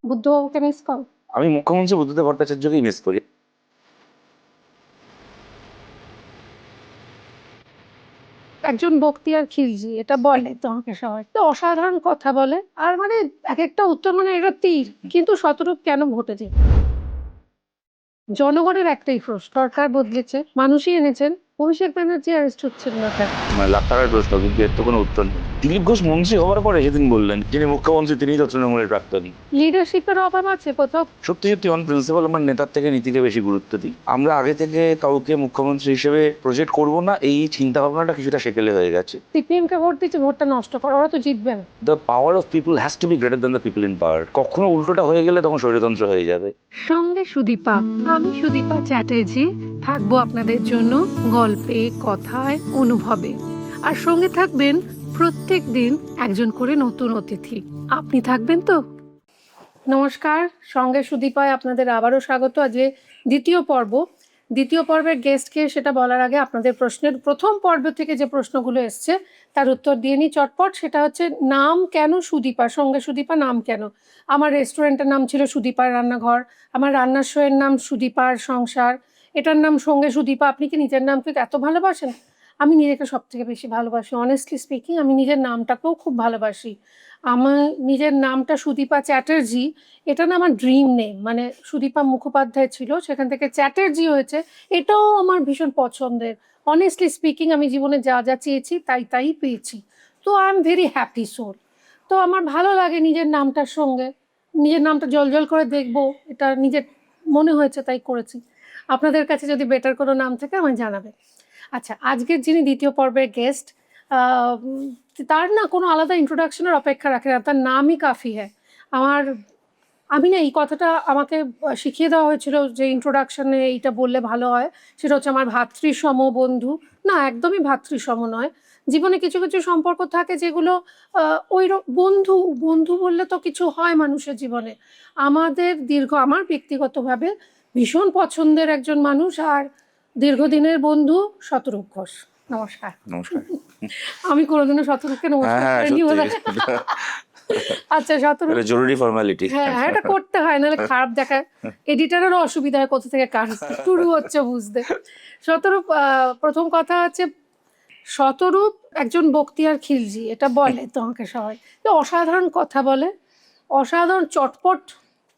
বুদ্ধবাবুকে miss করো? আমি মুখ্যমন্ত্রী বুদ্ধদেব ভট্টাচার্যকেই মিস করি। একজন বক্তিয়ার খিলজি এটা বলে তোমাকে সবাই, তো অসাধারণ কথা বলে। আর মানে এক একটা উত্তর মানে এটা তীর, কিন্তু শতরূপ কেন ঘটেছে? জনগণের একটাই প্রশ্ন, সরকার বদলেছে, মানুষই এনেছেন, অভিষেক ব্যানার্জি অ্যারেস্ট হচ্ছেন না কেন? মানে লাখ টাকার প্রশ্ন, কিন্তু এর তো কোনো উত্তর নেই। দিলীপ ঘোষ মন্ত্রী হওয়ার পরে সেদিন বললেন যিনি মুখ্যমন্ত্রী তিনিই তো তৃণমূলের প্রাক্তনী। লিডারশিপের অভাব আছে কোথাও। সত্যি সত্যি অন প্রিন্সিপাল আমার নেতার থেকে নীতিকে বেশি গুরুত্ব দিই। আমরা আগে থেকে কাউকে মুখ্যমন্ত্রী হিসেবে প্রজেক্ট করব না, এই চিন্তা ভাবনাটা কিছুটা সেকেলে হয়ে গেছে। সিপিএম কে ভোট দিচ্ছে, ভোটটা নষ্ট করে, ওরা তো জিতবে না। The power of people has to be greater than the people in power. কখনো উল্টোটা হয়ে গেলে তখন স্বৈরতন্ত্র হয়ে যাবে। সঙ্গে সুদীপা, আমি সুদীপা চ্যাটার্জি থাকবো আপনাদের জন্য গল্পে, কথায়, অনুভবে। আর সঙ্গে থাকবেন প্রত্যেক দিন একজন করে নতুন অতিথি। আপনি থাকবেন তো? নমস্কার, সঙ্গে সুদীপায় আপনাদের আবারও স্বাগত। আজকে দ্বিতীয় পর্ব। দ্বিতীয় পর্বের গেস্টকে সেটা বলার আগে আপনাদের প্রশ্নের প্রথম পর্ব থেকে যে প্রশ্নগুলো এসছে তার উত্তর দিয়ে নিই চটপট। সেটা হচ্ছে, নাম কেন সুদীপা? সঙ্গে সুদীপা নাম কেন? আমার রেস্টুরেন্টের নাম ছিল সুদীপার রান্নাঘর, আমার রান্নার শোয়ের নাম সুদীপার সংসার, এটার নাম সঙ্গে সুদীপা। আপনি কি নিজের নামকে এত ভালোবাসেন? আমি নিজেকে সব থেকে বেশি ভালোবাসি, অনেস্টলি স্পিকিং। আমি নিজের নামটাকেও খুব ভালোবাসি। আমার নিজের নামটা সুদীপা চ্যাটার্জি, এটা না আমার ড্রিম নেম, মানে সুদীপা মুখোপাধ্যায় ছিল, সেখান থেকে চ্যাটার্জি হয়েছে, এটাও আমার ভীষণ পছন্দের। অনেস্টলি স্পিকিং, আমি জীবনে যা যা চেয়েছি তাই তাই পেয়েছি। তো I am very happy soul. তো আমার ভালো লাগে নিজের নামটার সঙ্গে। নিজের নামটা জল করে দেখবো, এটা নিজের মনে হয়েছে তাই করেছি। আপনাদের কাছে যদি বেটার কোনো নাম থাকে আমায় জানাবে। আচ্ছা, আজকের যিনি দ্বিতীয় পর্বের গেস্ট, তার না কোনো আলাদা ইন্ট্রোডাকশনের অপেক্ষা রাখে না, তার নামই কাফি হ্যায়। আমার আমি না এই কথাটা আমাকে শিখিয়ে দেওয়া হয়েছিল যে ইন্ট্রোডাকশনে এইটা বললে ভালো হয়। সেটা হচ্ছে আমার ভাতৃসম বন্ধু। না, একদমই ভাতৃসম নয়। জীবনে কিছু কিছু সম্পর্ক থাকে যেগুলো ওই বন্ধু বন্ধু বললে তো কিছু হয় মানুষের জীবনে। আমার ব্যক্তিগতভাবে ভীষণ পছন্দের একজন মানুষ আর দীর্ঘদিনের বন্ধু শতরূপ ঘোষ। নমস্কার। নমস্কার। আমি কোনোদিনও শতরূপকে হ্যাঁ নমস্কার হ্যাঁ, করিনি সত্যি বোধহয়। আচ্ছা শতরূপ, এটা জরুরি ফর্মালিটি। হ্যাঁ হ্যাঁ, এটা করতে হয়, নাহলে খারাপ দেখায়। এডিটারেরও অসুবিধা হয় কোথা থেকে কাজ শুরু হচ্ছে বুঝতে। শতরূপ, প্রথম কথা হচ্ছে, শতরূপ একজন বক্তিয়ার খিলজি এটা বলে তোমাকে সবাই, তো অসাধারণ কথা বলে, অসাধারণ চটপট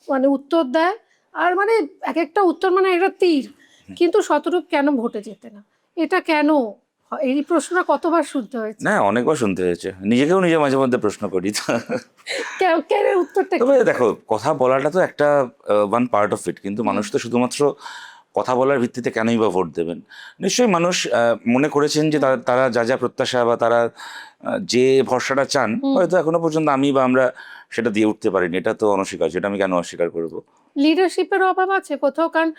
মানে উত্তর দেয়। আর মানে এক একটা উত্তর মানে একটা তীর। কিন্তু শতরূপ কেন ভোটে যেতে না, এটা কেন এই প্রশ্নটা কতবার শুনতে হয়েছে? না, অনেকবার শুনতে হয়েছে, নিজেকেও নিজে মাঝে মধ্যে প্রশ্ন করি তো। কেন কেন উত্তরটা তবে কি? দেখো, কথা বলাটা তো একটা ওয়ান পার্ট অফ ইট, কিন্তু মানুষ তো শুধুমাত্র কথা বলার ভিত্তিতে কেনই বা ভোট দেবেন? নিশ্চয়ই মানুষ মনে করেছেন যে তারা তারা যা যা প্রত্যাশা বা তারা যে ভরসাটা চান, হয়তো এখনো পর্যন্ত আমি বা আমরা সেটা দিয়ে উঠতে পারিনি। এটা তো অনস্বীকার্য, এটা আমি কেন অস্বীকার করবো? লিডারশিপের অভাব আছে কোথাও, কারণ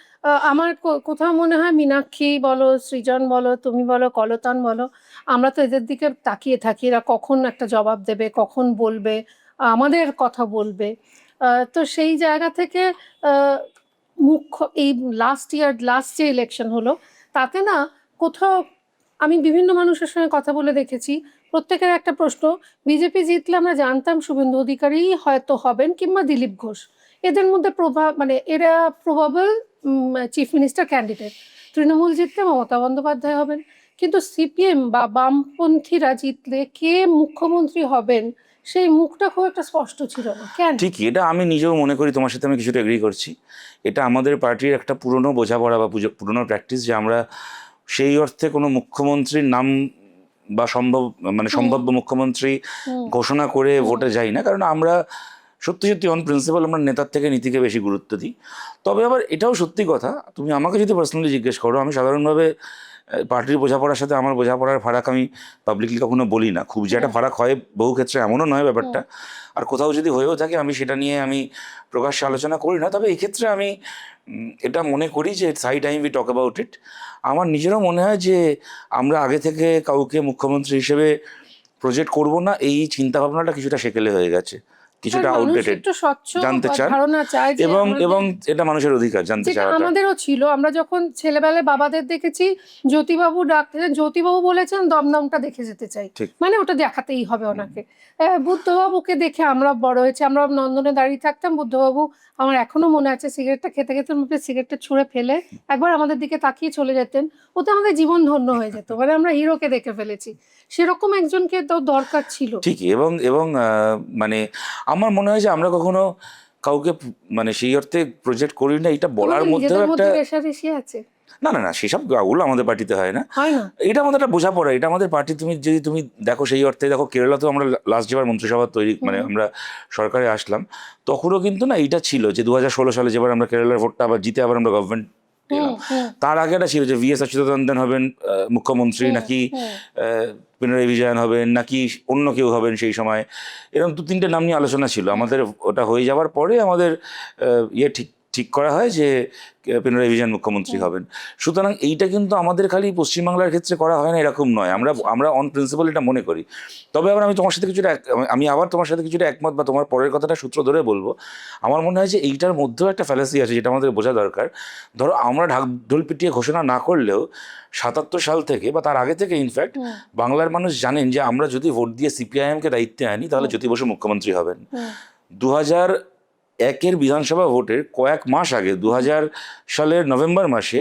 আমার কোথাও মনে হয় মীনাক্ষী বলো, সৃজন বলো, তুমি বলো, কলতান বলো, আমরা তো এদের দিকে তাকিয়ে থাকি, এরা কখন একটা জবাব দেবে, কখন বলবে, আমাদের কথা বলবে। তো সেই জায়গা থেকে আহ, মুখ্য এই লাস্ট যে ইলেকশন হলো, তাতে না কোথাও আমি বিভিন্ন মানুষের সঙ্গে কথা বলে দেখেছি, প্রত্যেকের একটা প্রশ্ন, বিজেপি জিতলে আমরা জানতাম শুভেন্দু অধিকারী হয়তো হবেন কিংবা দিলীপ ঘোষ, এদের মধ্যে প্রভাব মানে এরা probable chief minister candidate. Trinamool জিতলে মমতা বন্দ্যোপাধ্যায় হবেন, কিন্তু সিপিএম বা বামপন্থীরা জিতলে কে মুখ্যমন্ত্রী হবেন সেই মুখটা খুব একটা স্পষ্ট ছিল না। কেন? ঠিকই, এটা আমি নিজেও মনে করি, তোমার সাথে আমি কিছুটা এগ্রি করছি। এটা আমাদের পার্টির একটা পুরনো বোঝাপড়া বা পুরনো প্র্যাকটিস, যে আমরা সেই অর্থে কোনো মুখ্যমন্ত্রীর নাম বা সম্ভাব্য মুখ্যমন্ত্রী ঘোষণা করে ভোটে যাই না, কারণ আমরা সত্যি সত্যি অন প্রিন্সিপাল আমরা নেতার থেকে নীতিকে বেশি গুরুত্ব দিই। তবে আবার এটাও সত্যি কথা, তুমি আমাকে যদি পার্সোনালি জিজ্ঞেস করো, আমি সাধারণভাবে পার্টির বোঝাপড়ার সাথে আমার বোঝাপড়ার ফারাক আমি পাবলিকলি কখনো বলি না। খুব যে একটা ফারাক হয় বহু ক্ষেত্রে এমনও নয় ব্যাপারটা। আর কোথাও যদি হয়েও থাকে আমি সেটা নিয়ে আমি প্রকাশ্যে আলোচনা করি না। তবে এই ক্ষেত্রে আমি এটা মনে করি যে it's high time we talk about it. আমার নিজেরও মনে হয় যে আমরা আগে থেকে কাউকে মুখ্যমন্ত্রী হিসেবে প্রজেক্ট করব না, এই চিন্তাভাবনাটা কিছুটা সেকেলে হয়ে গেছে। কিছুটা আর মানুষ আউটডেটেড একটু স্বচ্ছ জানতে চান ধারণা চায় যে এবং আমাদের- এবং এটা মানুষের অধিকার জানতে যেটা চাওয়াটা। আমাদেরও ছিল। আমরা যখন ছেলেবেলায় বাবাদের দেখেছি জ্যোতিবাবু ডাকতেন, জ্যোতিবাবু বলেছেন দমদমটা দেখে যেতে চাই, ঠিক। মানে ওটা দেখাতেই হবে ওনাকে। বুদ্ধবাবুকে দেখে আমরা বড় হয়েছি, আমরা নন্দনে দাঁড়িয়ে থাকতাম, বুদ্ধবাবু আমার এখনো মনে আছে সিগারেটটা খেতে খেতে মুখে সিগারেটটা ছুঁড়ে ফেলে একবার আমাদের দিকে তাকিয়ে চলে যেতেন, ওতে আমাদের জীবন ধন্য হয়ে যেত, মানে আমরা হিরোকে দেখে ফেলেছি। সেরকম একজনকে তো দরকার ছিল। ঠিক, এবং এবং মানে আমার মনে হয় যে আমরা কখনো কাউকে মানে সেই অর্থে প্রজেক্ট করি না, এটা বলার তোমাদের মধ্যেও নিজেদের একটা মধ্যে রেষারেষি আছে? না না না, সেসব ওগুলো আমাদের পার্টিতে হয় না। হয় না? এটা আমাদের একটা বোঝাপড়া, এটা আমাদের পার্টি। তুমি যদি তুমি দেখো সেই অর্থে দেখো, কেরালাতেও আমরা লাস্ট যেবার মন্ত্রিসভা তৈরি মানে আমরা সরকারে আসলাম, তখনও কিন্তু না এইটা ছিল যে 2016 সালে যেবার আমরা কেরালার ভোটটা আবার জিতে আবার আমরা গভর্নমেন্ট এলাম, তার আগে একটা ছিল যে VS অচ্যুতানন্দন হবেন মুখ্যমন্ত্রী, নাকি পিনারাই বিজয়ন হবেন, নাকি অন্য কেউ হবেন সেই সময়, এরকম 2-3টে নাম নিয়ে আলোচনা ছিল আমাদের। ওটা হয়ে যাওয়ার পরে আমাদের ঠিক করা হয় যে পিনারাই বিজয়ন মুখ্যমন্ত্রী হবেন। সুতরাং এইটা কিন্তু আমাদের খালি পশ্চিমবাংলার ক্ষেত্রে করা হয় না এরকম নয়, আমরা অন প্রিন্সিপাল এটা মনে করি। তবে আবার আমি তোমার সাথে কিছুটা আমি আবার তোমার সাথে কিছুটা একমত, বা তোমার পরের কথাটা সূত্র ধরে বলবো। আমার মনে হয় যে এইটার মধ্যেও একটা ফ্যালাসি আছে যেটা আমাদের বোঝা দরকার। ধরো আমরা ঢোল পিটিয়ে ঘোষণা না করলেও 77 সাল থেকে বা তার আগে থেকে ইনফ্যাক্ট বাংলার মানুষ জানেন যে আমরা যদি ভোট দিয়ে CPIM-কে দায়িত্বে আনি তাহলে জ্যোতি বসু মুখ্যমন্ত্রী হবেন। 2001-এর বিধানসভা ভোটের কয়েক মাস আগে, 2000 সালের নভেম্বর মাসে,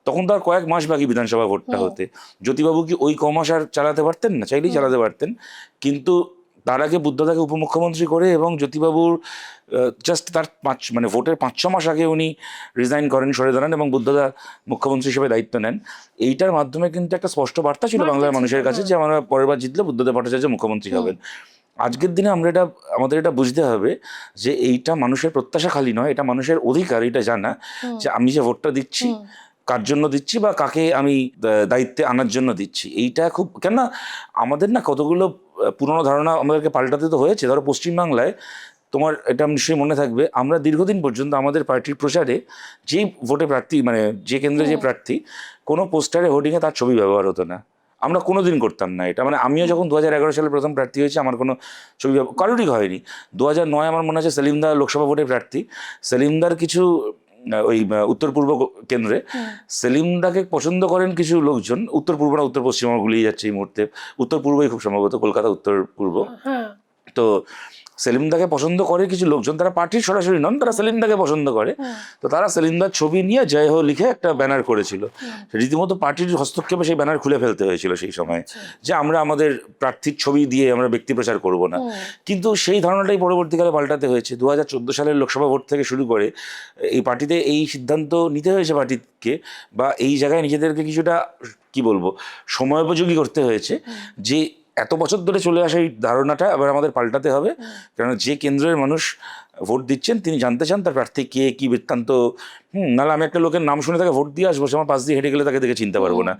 তখন তো আর কয়েক মাস বাকি বিধানসভা ভোটটা হতে, জ্যোতিবাবু কি ওই কমাস আর চালাতে পারতেন না? চাইলেই চালাতে পারতেন, কিন্তু তার আগে বুদ্ধদাকে উপমুখ্যমন্ত্রী করে এবং জ্যোতিবাবুর জাস্ট তার মানে ভোটের 5-6 মাস আগে উনি রিজাইন করেন, সরে দাঁড়ান এবং বুদ্ধদা মুখ্যমন্ত্রী হিসেবে দায়িত্ব নেন। এইটার মাধ্যমে কিন্তু একটা স্পষ্ট বার্তা ছিল বাংলার মানুষের কাছে যে আমরা পরের বার জিতলে বুদ্ধদেব ভট্টাচার্য মুখ্যমন্ত্রী হবেন। আজকের দিনে আমাদের এটা বুঝতে হবে যে এইটা মানুষের প্রত্যাশা খালি নয়, এটা মানুষের অধিকার, এটা জানা যে আমি যে ভোটটা দিচ্ছি কার জন্য দিচ্ছি বা কাকে আমি দায়িত্বে আনার জন্য দিচ্ছি। এইটা খুব, কেননা আমাদের না কতগুলো পুরনো ধারণা আমাদেরকে পাল্টাতে তো হয়েছে। ধরো পশ্চিমবাংলায় তোমার এটা নিশ্চয়ই মনে থাকবে, আমরা দীর্ঘদিন পর্যন্ত আমাদের পার্টির প্রচারে যেই ভোটে প্রার্থী মানে যে কেন্দ্রে যে প্রার্থী, কোনো পোস্টারে হোর্ডিংয়ে তার ছবি ব্যবহার হতো না। আমরা কোনোদিন করতাম না এটা। মানে আমিও যখন 2011 সালে প্রথম প্রার্থী হয়েছি আমার কোনো ছবি কারোরই হয়নি। 2009 আমার মনে আছে সেলিমদা লোকসভা ভোটের প্রার্থী, সেলিমদার কিছু ওই উত্তর পূর্ব কেন্দ্রে সেলিমদাকে পছন্দ করেন কিছু লোকজন, উত্তর পূর্ব না উত্তর পশ্চিম আমার গুলিয়ে যাচ্ছে এই মুহূর্তে, উত্তর পূর্বই খুব সম্ভবত, কলকাতা উত্তর পূর্ব। তো সেলিমদাকে পছন্দ করে কিছু লোকজন, তারা পার্টির সরাসরি নন, তারা সেলিমদাকে পছন্দ করে। তো তারা সেলিমদার ছবি নিয়ে জয় হো লিখে একটা ব্যানার করেছিল। রীতিমতো পার্টির হস্তক্ষেপে সেই ব্যানার খুলে ফেলতে হয়েছিল সেই সময়, যে আমরা আমাদের প্রার্থীর ছবি দিয়ে আমরা ব্যক্তি প্রচার করব না। কিন্তু সেই ধারণাটাই পরবর্তীকালে পাল্টাতে হয়েছে। 2014 সালের লোকসভা ভোট থেকে শুরু করে এই পার্টিতে এই সিদ্ধান্ত নিতে হয়েছে পার্টিকে, বা এই জায়গায় নিজেদেরকে কিছুটা কি বলবো সময়োপযোগী করতে হয়েছে, যে এত বছর ধরে চলে আসা এই ধারণাটা এবার আমাদের পাল্টাতে হবে। কারণ যে কেন্দ্রের মানুষ ভোট দিচ্ছেন তিনি জানতে চান তার প্রার্থী কে, কি বৃত্তান্ত। নাহলে আমি একটা লোকের নাম শুনে তাকে ভোট দিয়ে আসবো, সে আমার পাশ দিয়ে হেঁটে গেলে তাকে দেখে চিনতে পারবো না।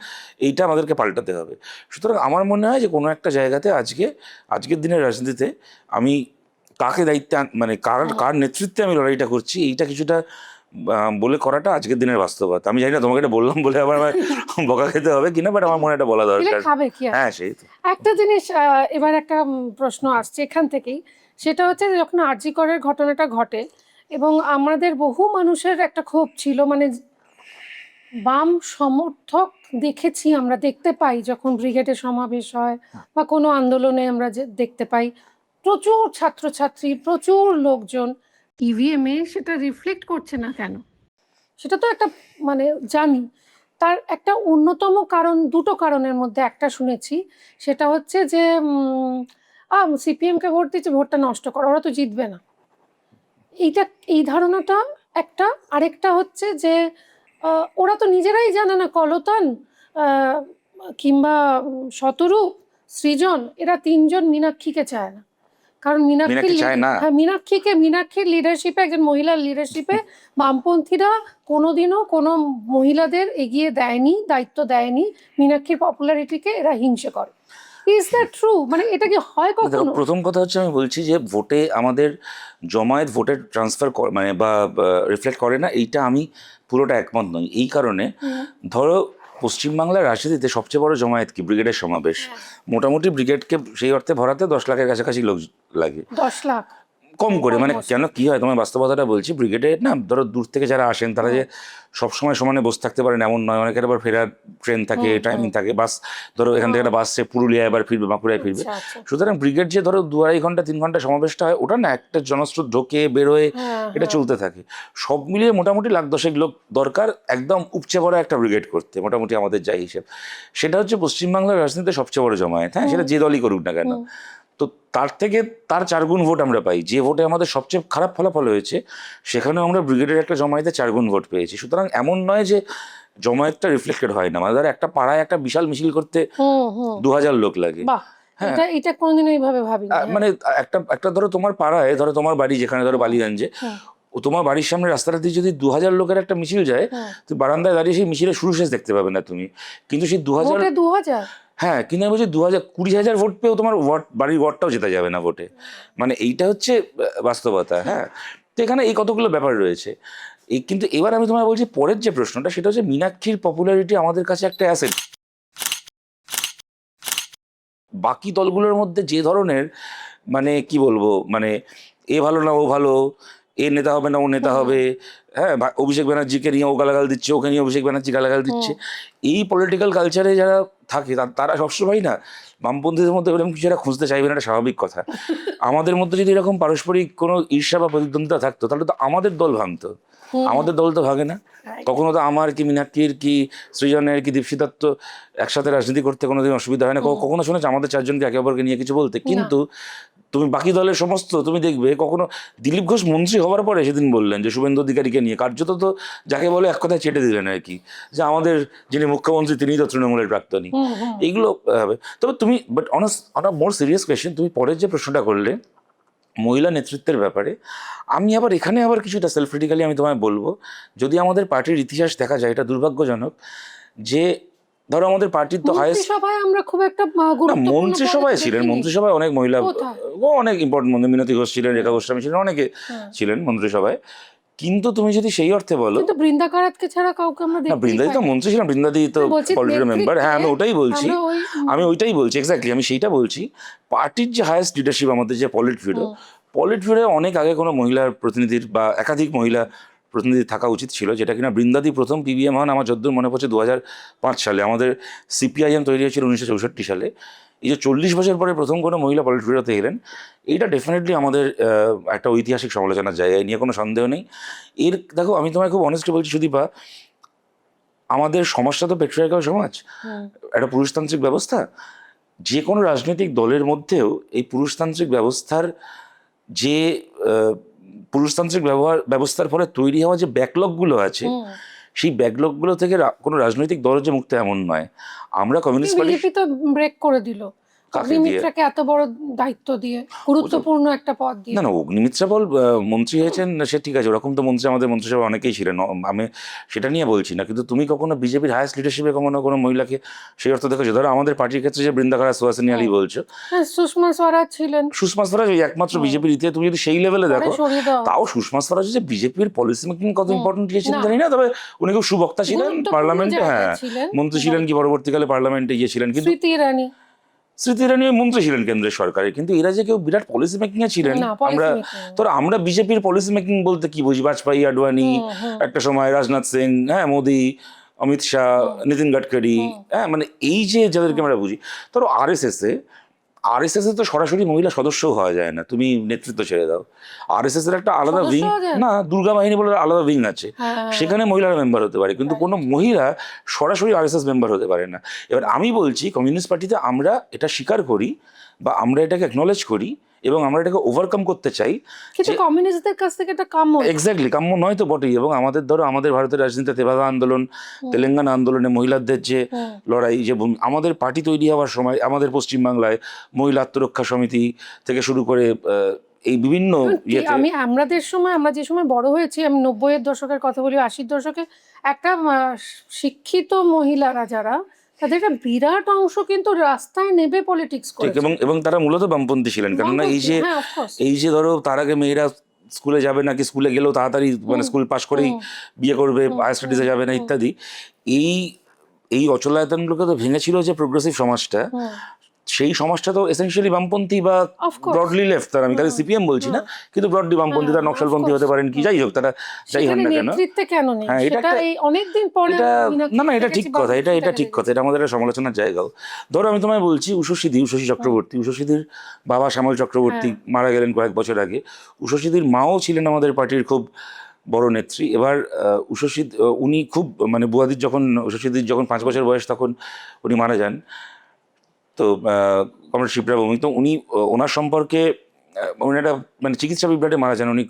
এইটা আমাদেরকে পাল্টাতে হবে। সুতরাং আমার মনে হয় যে কোনো একটা জায়গাতে আজকের দিনের রাজনীতিতে আমি কাকে দায়িত্বে মানে কার নেতৃত্বে আমি লড়াইটা করছি, এইটা কিছুটা বলে করাটা আজকের দিনের বাস্তবতা। আমি জানি না তোমাকে এটা বললাম বলে আবার আমার বকা খেতে হবে কিনা, বাট আমার মনে এটা বলা দরকার। হ্যাঁ, সেই তো। একটা জিনিস এবার একটা প্রশ্ন আসছে এখান থেকেই, সেটা হচ্ছে যখন আরজি করের ঘটনাটা ঘটে এবং আমাদের বহু মানুষের একটা ক্ষোভ ছিল, মানে বাম সমর্থক দেখেছি আমরা, দেখতে পাই যখন ব্রিগেডের সমাবেশ হয় বা কোনো আন্দোলনে আমরা যে দেখতে পাই প্রচুর ছাত্রছাত্রী, প্রচুর লোকজন, ইভিএমে সেটা রিফ্লেক্ট করছে না কেন? সেটা তো একটা মানে জানি, তার একটা অন্যতম কারণ, দুটো কারণের মধ্যে একটা শুনেছি, সেটা হচ্ছে যে CPM-কে ভোট দিচ্ছে, ভোটটা নষ্ট করা, ওরা তো জিতবে না, এই ধারণাটা একটা। আরেকটা হচ্ছে যে ওরা তো নিজেরাই জানে না, কলতান কিংবা শতরূপ, সৃজন, এরা তিনজন মীনাক্ষীকে চায় না। কারণ মীনাক্ষীর লিডারশিপে, একজন মহিলার লিডারশিপে বামপন্থীরা কোনোদিনও কোনো মহিলাদের এগিয়ে দেয়নি, দায়িত্ব দেয়নি। মীনাক্ষীর পপুলারিটিকে এরা হিংসে করে। Is that true? মানে এটা কি হয় কখনো? প্রথম কথা হচ্ছে, আমি বলছি যে ভোটে আমাদের জমায়েত ভোটের ট্রান্সফার মানে বা রিফ্লেক্ট করে না, এইটা আমি পুরোটা একমত নই। এই কারণে ধরো পশ্চিমবাংলার রাজনীতিতে সবচেয়ে বড় জমায়েত কি? ব্রিগেডের সমাবেশ। মোটামুটি ব্রিগেডকে সেই অর্থে ভরাতে 10 লাখের কাছাকাছি লোক লাগে। 10 লাখ কম করে, মানে কেন কি হয় তোমার বাস্তবতাটা বলছি, ব্রিগেডে না ধরো দূর থেকে যারা আসেন তারা যে সবসময় সমানে বসে থাকতে পারেন এমন নয়, অনেকের আবার ফেরার ট্রেন থাকে, টাইমিং থাকে, বাস ধরো এখান থেকে একটা বাস সে পুরুলিয়া এবার ফিরবে, বাঁকুড়ায় ফিরবে। সুতরাং ব্রিগেড যে ধরো 2-2.5 ঘন্টা 3 ঘন্টা সমাবেশটা হয়, ওটা না একটা জনস্রোত ঢোকে বেরোয়, এটা চলতে থাকে। সব মিলিয়ে মোটামুটি 1,10,000 লোক দরকার একদম উপচে পড়া একটা ব্রিগেড করতে, মোটামুটি আমাদের যাই হিসেব। সেটা হচ্ছে পশ্চিমবাংলার রাজনীতিতে সবচেয়ে বড় জমায়েত, হ্যাঁ, সেটা যে দলই করুক না কেন। তো তার থেকে তার 4 গুণ ভোট আমরা পাই। যে ভোটে আমাদের সবচেয়ে খারাপ ফলাফল হয়েছে সেখানেও আমরা ব্রিগেডের একটা জমায়েতে 4 গুণ ভোট পেয়েছি। সুতরাং এমন নয় যে জমায়েতটা রিফ্লেক্টেড হয় না, মানে ধর একটা পাড়ায় একটা বিশাল মিছিল করতে 2,000 লোক লাগে। হ্যাঁ, এটা কোনোদিনও এইভাবে ভাবিনি। মানে একটা ধরো তোমার পাড়ায়, ধরো তোমার বাড়ি যেখানে, ধরো বালিগঞ্জে, ও তোমার বাড়ির সামনে রাস্তাটা দিয়ে যদি 2,000 লোকের একটা মিছিল যায়, তো বারান্দায় দাঁড়িয়ে সেই মিছিলের শুরু শেষ দেখতে পাবে না তুমি। কিন্তু সেই 2,000, হ্যাঁ, কিন্তু আমি বলছি 20,000 ভোট পেয়েও তোমার বাড়ির ওয়ার্ডটাও জেতা যাবে না ভোটে। মানে এইটা হচ্ছে বাস্তবতা। হ্যাঁ, তো এখানে এই কতগুলো ব্যাপার রয়েছে। কিন্তু এবার আমি তোমায় বলছি পরের যে প্রশ্নটা, সেটা হচ্ছে মীনাক্ষীর পপুলারিটি আমাদের কাছে একটা অ্যাসেট। বাকি দলগুলোর মধ্যে যে ধরনের, মানে কি বলবো, মানে এ ভালো না ও ভালো, এ নেতা হবে না ও নেতা হবে, হ্যাঁ, অভিষেক ব্যানার্জিকে নিয়ে ও গালাগাল দিচ্ছে, ওকে নিয়ে অভিষেক ব্যানার্জি গালাগাল দিচ্ছে, এই পলিটিক্যাল কালচারে যারা থাকে তারা সবসময় না বামপন্থীদের মধ্যে এরকম কিছু একটা খুঁজতে চাইবে না, একটা স্বাভাবিক কথা। আমাদের মধ্যে যদি এরকম পারস্পরিক কোনো ঈর্ষা বা প্রতিদ্বন্দ্বিতা থাকতো তাহলে তো আমাদের দল ভাঙতো। আমাদের দল তো ভাগে না। কখনো তো আমার কি মীনাক্ষীর কি সৃজনের কি দীপশিতার তো একসাথে রাজনীতি করতে কোনোদিন অসুবিধা হয় না। কখনো শুনেছি আমাদের 4 জনকে একে অপরকে নিয়ে কিছু বলতে, কিন্তু তুমি বাকি দলের সমস্ত তুমি দেখবে, কখনো দিলীপ ঘোষ মন্ত্রী হওয়ার পরে সেদিন বললেন যে শুভেন্দু অধিকারীকে নিয়ে কার্যত তো যাকে বলে এক কথায় চেটে দিলেন আর কি, যে আমাদের যিনি মুখ্যমন্ত্রী তিনি তো তৃণমূলের প্রাক্তনী। এইগুলো হবে। তবে তুমি but on a more serious question, তুমি পরের যে প্রশ্নটা করলে মহিলা নেতৃত্বের ব্যাপারে, আমি আবার এখানে আবার কিছুটা সেলফ ক্রিটিক্যালি আমি তোমায় বলবো, যদি আমাদের পার্টির ইতিহাস দেখা যায়, এটা দুর্ভাগ্যজনক যে ধরো আমাদের পার্টির তো হাইয়েস্ট মন্ত্রিসভায় আমরা খুব একটা মন্ত্রিসভায় ছিলেন, মন্ত্রিসভায় অনেক মহিলা, অনেক ইম্পর্টেন্ট মন্ত্রী, মিনতি ঘোষ ছিলেন, রেখা গোস্বামী ছিলেন, অনেকে ছিলেন মন্ত্রিসভায়। কিন্তু তুমি যদি সেই অর্থে বলো, কিন্তু বৃন্দা কারাতকে ছাড়া কাউকে আমরা দেখতে পাই না। বৃন্দাদি তো মন্ত্রী ছিলেন, বৃন্দাদি তো পলিটিক্যাল মেম্বার। হ্যাঁ, আমি ওটাই বলছি, এক্স্যাক্টলি আমি সেইটা বলছি। পার্টির যে হাইয়েস্ট লিডারশিপ আমাদের যে পলিট ব্যুরো অনেক আগে কোনো মহিলার প্রতিনিধির বা একাধিক মহিলা প্রতিনিধি থাকা উচিত ছিল, যেটা কিনা বৃন্দাদি প্রথম পিবিএম হন আমার যদ্দূর মনে পড়ছে 2005 সালে। আমাদের সিপিআইএম তৈরি হয়েছিল 1964 সালে। এই যে 40 বছর পরে প্রথম কোনো মহিলা পলিট ব্যুরোতে এলেন, এইটা ডেফিনেটলি আমাদের একটা ঐতিহাসিক সমালোচনার জায়গা, এই নিয়ে কোনো সন্দেহ নেই। দেখো আমি তোমায় খুব অনেস্টলি বলছি সুদীপা, আমাদের সমাজটা তো পেট্রিয়ার্কাল সমাজ, একটা পুরুষতান্ত্রিক ব্যবস্থা। যে কোনো রাজনৈতিক দলের মধ্যেও এই পুরুষতান্ত্রিক ব্যবস্থার যে পুরুষতান্ত্রিক ব্যবস্থার ফলে তৈরি হওয়া যে ব্যাকলগগুলো আছে, সেই ব্যাকলগগুলো থেকে কোনো রাজনৈতিক দল যে মুক্ত এমন নয়। আমরা কমিউনিস্ট পার্টি তো ব্রেক করে দিল অগ্নিমিত্রাকে এত বড় দায়িত্ব দিয়ে, গুরুত্বপূর্ণ একটা পদ দিয়ে। না, অগ্নিমিত্রা বল মন্ত্রী হয়েছেন সে ঠিক আছে, ওরকম তো মন্ত্রী আমাদের মন্ত্রিসভায় অনেকেই ছিলেন, আমি সেটা নিয়ে বলছি না। কিন্তু তুমি কখনো বিজেপির হাইয়েস্ট লিডারশিপে কখনো কোনো মহিলাকে সেই অর্থ দেখেছো? ধরো আমাদের পার্টির ক্ষেত্রে যে বৃন্দা কারাত, সুহাসিনী আলী বলছো, সুষমা স্বরাজ ছিলেন। সুষমা স্বরাজ ওই একমাত্র বিজেপির ইতিহাসে তুমি যদি সেই লেভেলে দেখো, তাও সুষমা স্বরাজ যে বিজেপির পলিসি মেকিং কত ইম্পর্টেন্ট ছিলেন জানি না, তবে উনি খুব সুবক্তা ছিলেন পার্লামেন্টে, হ্যাঁ মন্ত্রী ছিলেন, কি পরবর্তীকালে পার্লামেন্টে গিয়েছিলেন। কিন্তু স্মৃতি ইরানি মন্ত্রী ছিলেন কেন্দ্রের সরকারে, কিন্তু এরা যে কেউ বিরাট পলিসি মেকিং এ ছিলেন। আমরা বিজেপির পলিসি মেকিং বলতে কি বুঝি? বাজপেয়ী, আডবাণী, একটা সময় রাজনাথ সিং, হ্যাঁ মোদি, অমিত শাহ, নীতিন গাডকারি, হ্যাঁ মানে এই যে যাদেরকে আমরা বুঝি। ধরো আরএসএস এ তো সরাসরি মহিলা সদস্য হওয়া যায় না, তুমি নেতৃত্ব ছেড়ে দাও। আরএসএস এর একটা আলাদা উইং, না দুর্গা বাহিনী বলে আলাদা উইং আছে, সেখানে মহিলারা মেম্বার হতে পারে, কিন্তু কোনো মহিলা সরাসরি আরএসএস মেম্বার হতে পারে না। এবার আমি বলছি কমিউনিস্ট পার্টিতে আমরা এটা স্বীকার করি বা আমরা এটাকে অ্যাকনলেজ করি এবং আমরা এটাকে ওভারকাম করতে চাই, কিন্তু কমিউনিস্টদের কাছ থেকে এটা কাম্য, এক্স্যাক্টলি কাম্য নয় তো বটেই। এবং আমাদের ধরো আমাদের ভারতের রাজনীতিতে তেভাগা আন্দোলন, তেলেঙ্গানা আন্দোলনে মহিলাদের যে লড়াই, যে আমাদের পার্টি তৈরি হওয়ার সময় আমাদের পশ্চিমবাংলায় মহিলা আত্মরক্ষা সমিতি থেকে শুরু করে এই বিভিন্ন আমরা যে সময় বড় হয়েছি, আমি 90-এর দশকের কথা বলি, 80-র দশকে একটা শিক্ষিত মহিলারা যারা, তাদের একটা বিরাট অংশ কিন্তু রাস্তায় নেবে পলিটিক্স করে, এবং তারা মূলত বামপন্থী ছিলেন। কেননা এই যে ধরো তার আগে মেয়েরা স্কুলে যাবে নাকি, স্কুলে গেলেও তাড়াতাড়ি মানে স্কুল পাশ করেই বিয়ে করবে, হায়ার স্টাডিজে যাবে না ইত্যাদি, এই অচলায়তনগুলোকে তো ভেঙেছিল যে প্রোগ্রেসিভ সমাজটা, সেই সমাজটা তো এসেনশিয়ালি বামপন্থী বা Of course. ব্রডলি লেফট, তারা আমি তাদের সিপিএম বলছি না, কিন্তু ব্রডলি বামপন্থী, তারা হ্যাঁ, নকশালপন্থী of হতে পারেন, কি যাই হোক তারা যাই হন সেখানে না কেন। নেতৃত্বে কেন নেই হ্যাঁ, এটা সেটা একটা- এই অনেকদিন পরে এটা মীনাক্ষী না না, এটা দেখেছি ঠিক কথা, এটা বামপন্থী এটা ঠিক দেখা কথা, এটা আমাদের একটা সমালোচনার জায়গাও। ধরো আমি তোমায় বলছি উষসী চক্রবর্তী, উষসীদির বাবা শ্যামল চক্রবর্তী মারা গেলেন কয়েক বছর আগে। উষসীদির মাও ছিলেন আমাদের পার্টির খুব বড় নেত্রী। এবার উষসী উনি খুব মানে বুয়াদির যখন উষসীদির যখন 5 বছর বয়স তখন উনি মারা যান। তো কমরেড শিবরা ভৌমিক, তো উনি ওনার সম্পর্কে উনি একটা মানে চিকিৎসা বিভ্রাটে মারা যান, উনি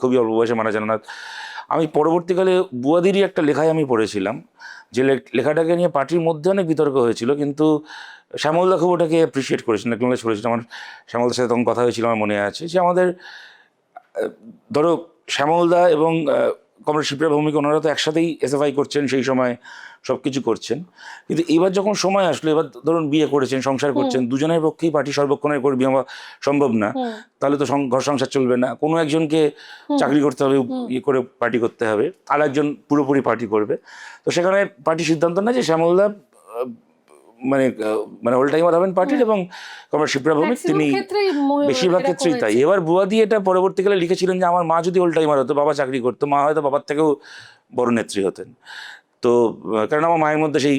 খুবই অল্প বয়সে মারা যান ওনার। আমি পরবর্তীকালে বুয়াদিরই একটা লেখায় আমি পড়েছিলাম, যে লেখাটাকে নিয়ে পার্টির মধ্যে অনেক বিতর্ক হয়েছিল, কিন্তু শ্যামলদা খুব ওটাকে অ্যাপ্রিসিয়েট করেছিলেন, অ্যাকনোলেজ করেছিলেন। আমার শ্যামলদার সাথে তখন কথা হয়েছিল, আমার মনে আছে যে আমাদের ধরো শ্যামলদা এবং কমরেড শিবরা ভৌমিক ওনারা তো একসাথেই এসএফআই করছেন, সেই সময় সব কিছু করছেন। কিন্তু এবার যখন সময় আসলো, এবার ধরুন বিয়ে করেছেন, সংসার করছেন, দুজনের পক্ষেই পার্টি সর্বক্ষণের করে বিয়ে হওয়া সম্ভব না, তাহলে তো ঘর সংসার চলবে না। কোনো একজনকে চাকরি করতে হবে, ইয়ে করে পার্টি করতে হবে, আর একজন পুরোপুরি পার্টি করবে। তো সেখানে পার্টি সিদ্ধান্ত নেয় যে শ্যামলদা মানে মানে অল টাইমার হবেন পার্টির, এবং কমরেড শিবরা ভৌমিক তিনি বেশিরভাগ ক্ষেত্রেই তাই। এবার বুয়াদি এটা পরবর্তীকালে লিখেছিলেন যে আমার মা যদি অল টাইমার হতো, বাবা চাকরি করতো, মা হয়তো বাবার থেকেও বড় নেত্রী হতেন। তো কারণ আমার মায়ের মধ্যে সেই